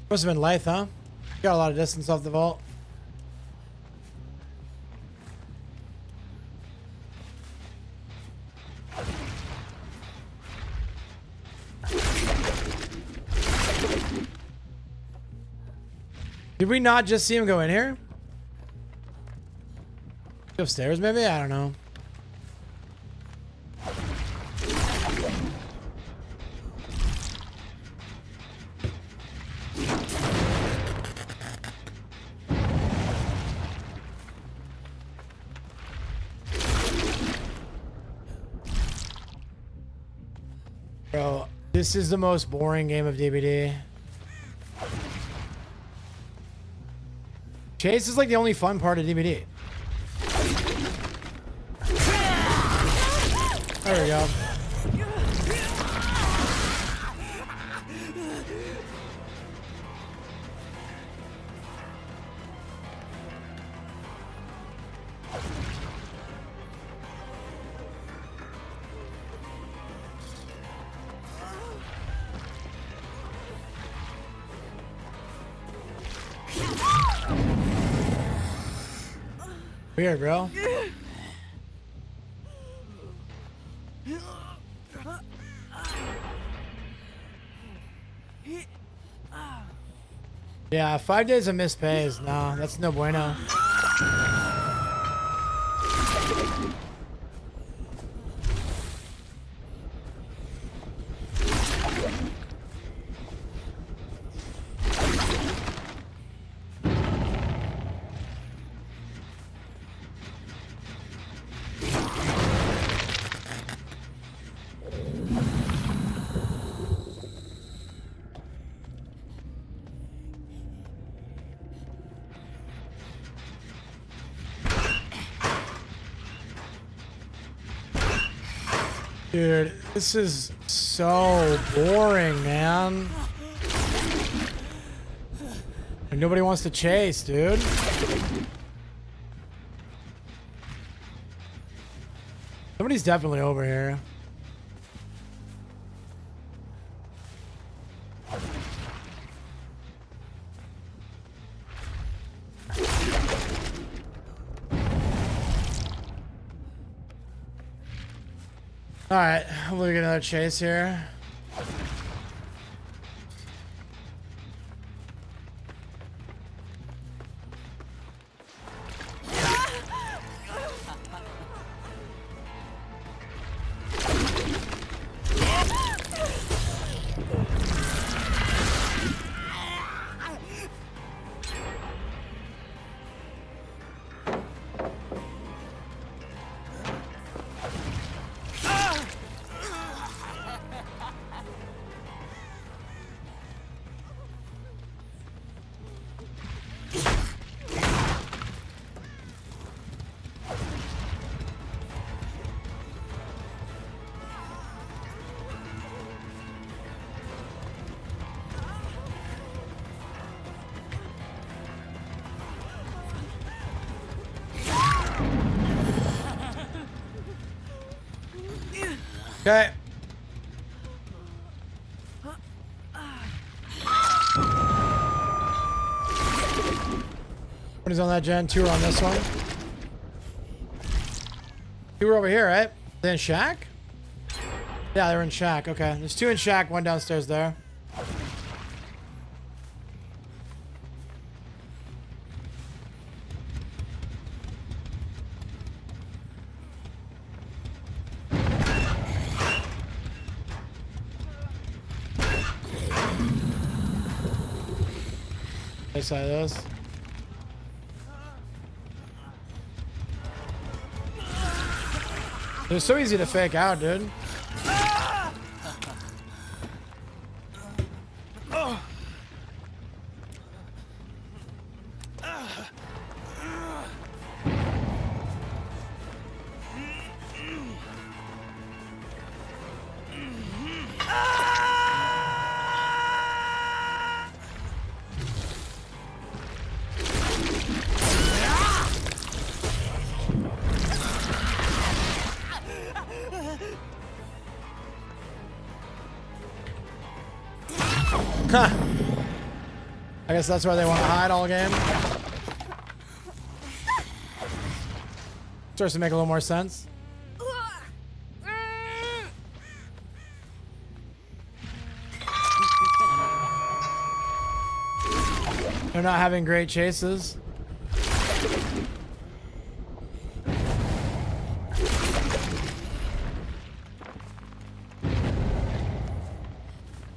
Speaker 1: Must have been Lithe, huh? Got a lot of distance off the vault. Did we not just see him go in here? Upstairs, maybe? I don't know. Bro, this is the most boring game of DBD. Chase is like the only fun part of DBD. There we go. Weird, bro. Yeah, 5 days of missed pays. No, that's no bueno. Dude, this is so boring, man. And nobody wants to chase, dude. Somebody's definitely over here. All right, hopefully we get another chase here. Okay. What is on that gen? 2 are on this one. 2 are over here, right? They in shack? Yeah, they're in shack. Okay. There's 2 in shack, 1 downstairs there. Side of this. They're so easy to fake out, dude. Huh. I guess that's where they want to hide all game. Starts to make a little more sense. They're not having great chases.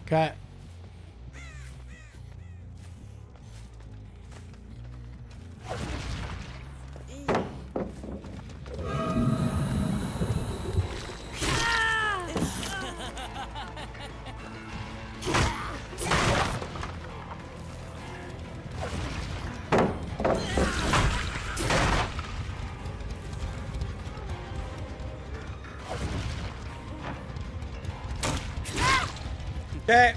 Speaker 1: Okay. Okay.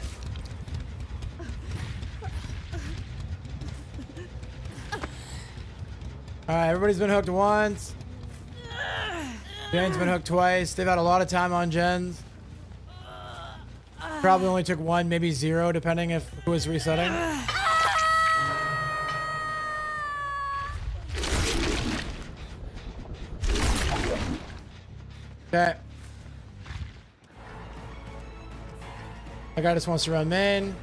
Speaker 1: Alright, everybody's been hooked once. Jen's been hooked twice. They've had a lot of time on gens. Probably only took 1, maybe 0, depending if who was resetting. Okay. That guy just wants to run main.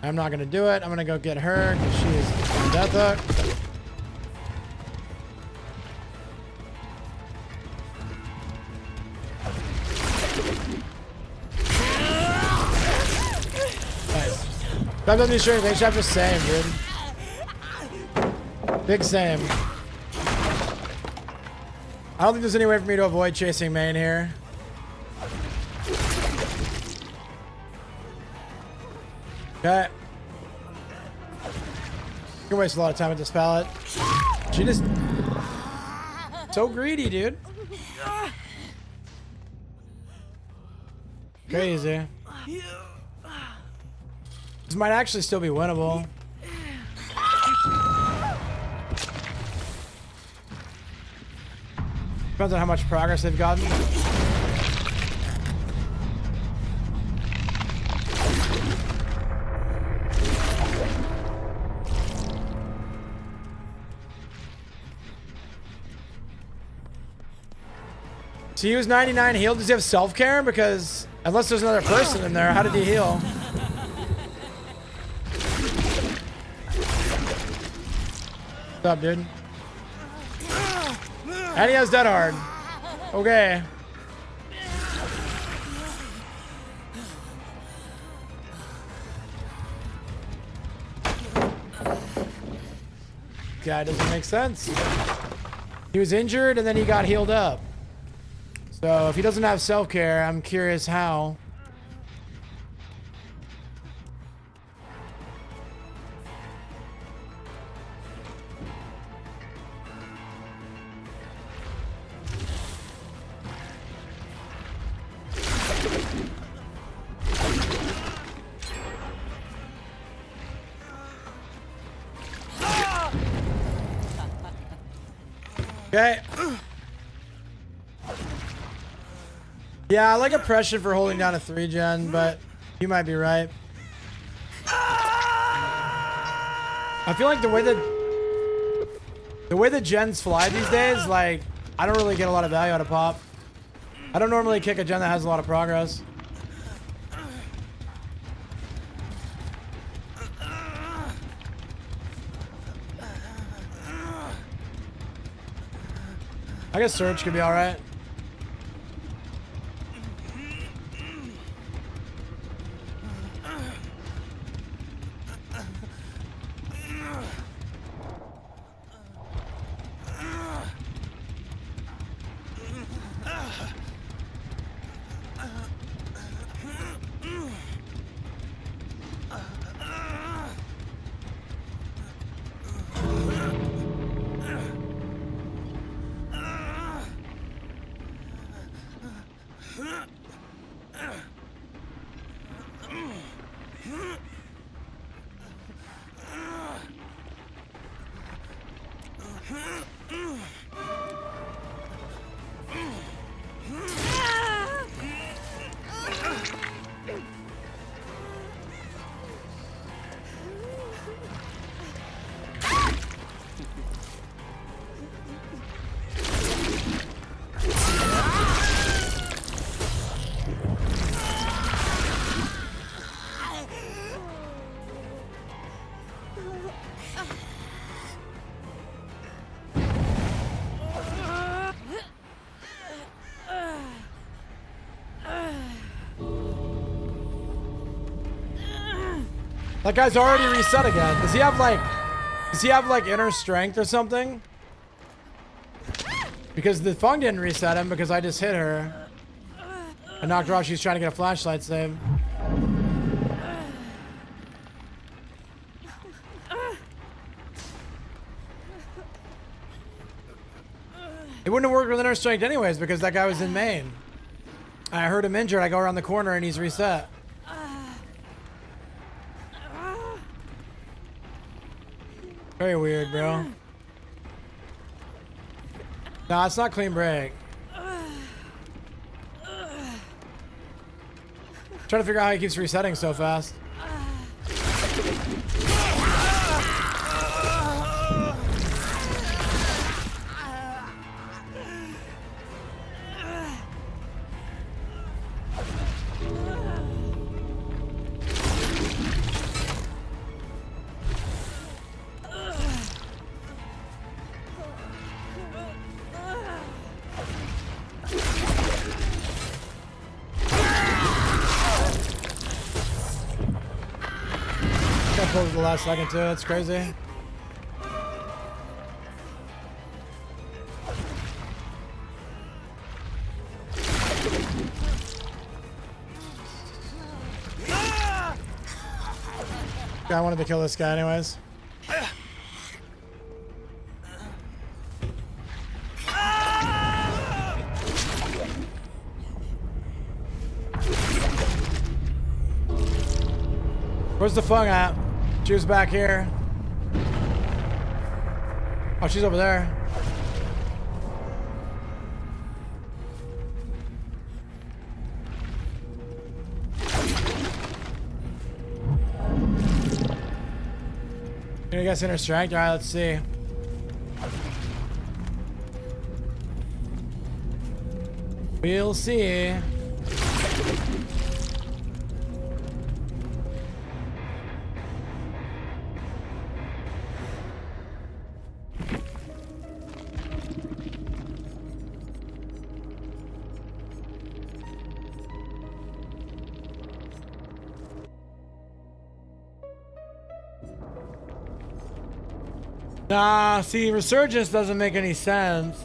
Speaker 1: I'm not going to do it. I'm going to go get her because she is on death hook. Nice. WWE stream, thanks for same, dude. Big same. I don't think there's any way for me to avoid chasing main here. Okay. You can waste a lot of time with this pallet. She just... So greedy, dude. Crazy. This might actually still be winnable. Depends on how much progress they've gotten. So he was 99 healed. Does he have self-care? Because unless there's another person in there, how did he heal? What's up, dude? And he has Dead Hard. Okay. Guy doesn't make sense. He was injured and then he got healed up. So if he doesn't have self-care, I'm curious how. Okay. Yeah, I like oppression for holding down a 3-gen, but you might be right. I feel like the way the gens fly these days, like, I don't really get a lot of value out of pop. I don't normally kick a gen that has a lot of progress. I guess Surge could be alright. That guy's already reset again. Does he have like inner strength or something? Because the Fung didn't reset him because I just hit her. I knocked her off. She's trying to get a flashlight save. It wouldn't have worked with inner strength anyways because that guy was in main. I heard him injured. I go around the corner and he's reset. Very weird, bro. Nah, it's not clean break. Trying to figure out how he keeps resetting so fast. At the last second too, that's crazy. I wanted to kill this guy anyways. Where's the Fung at? She was back here. Oh, she's over there. Gonna guess inner strength. All right, let's see. We'll see. Nah, see, Resurgence doesn't make any sense.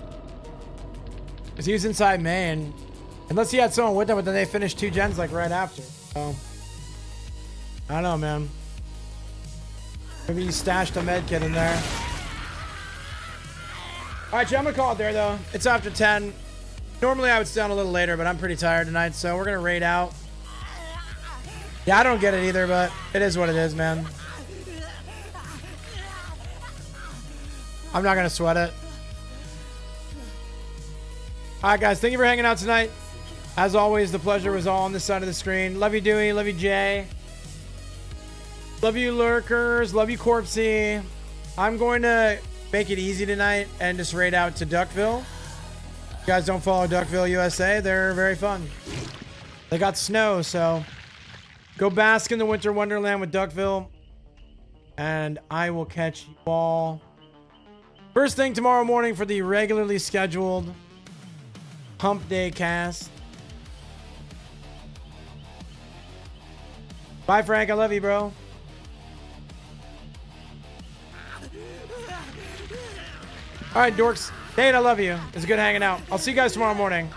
Speaker 1: Because he was inside main. Unless he had someone with him, but then they finished 2 gens like right after. So, I don't know, man. Maybe he stashed a med kit in there. Alright, I'm gonna call it there though. It's after 10. Normally I would stay on a little later, but I'm pretty tired tonight, so we're gonna raid out. Yeah, I don't get it either, but it is what it is, man. I'm not gonna sweat it. Alright guys, thank you for hanging out tonight. As always, the pleasure was all on this side of the screen. Love you, Dewey. Love you, Jay. Love you, Lurkers. Love you, Corpsey. I'm going to make it easy tonight and just raid out to Duckville. If you guys don't follow Duckville USA, they're very fun. They got snow, so go bask in the winter wonderland with Duckville. And I will catch you all first thing tomorrow morning for the regularly scheduled Hump Day cast. Bye, Frank. I love you, bro. All right, dorks. Dave, I love you. It's good hanging out. I'll see you guys tomorrow morning.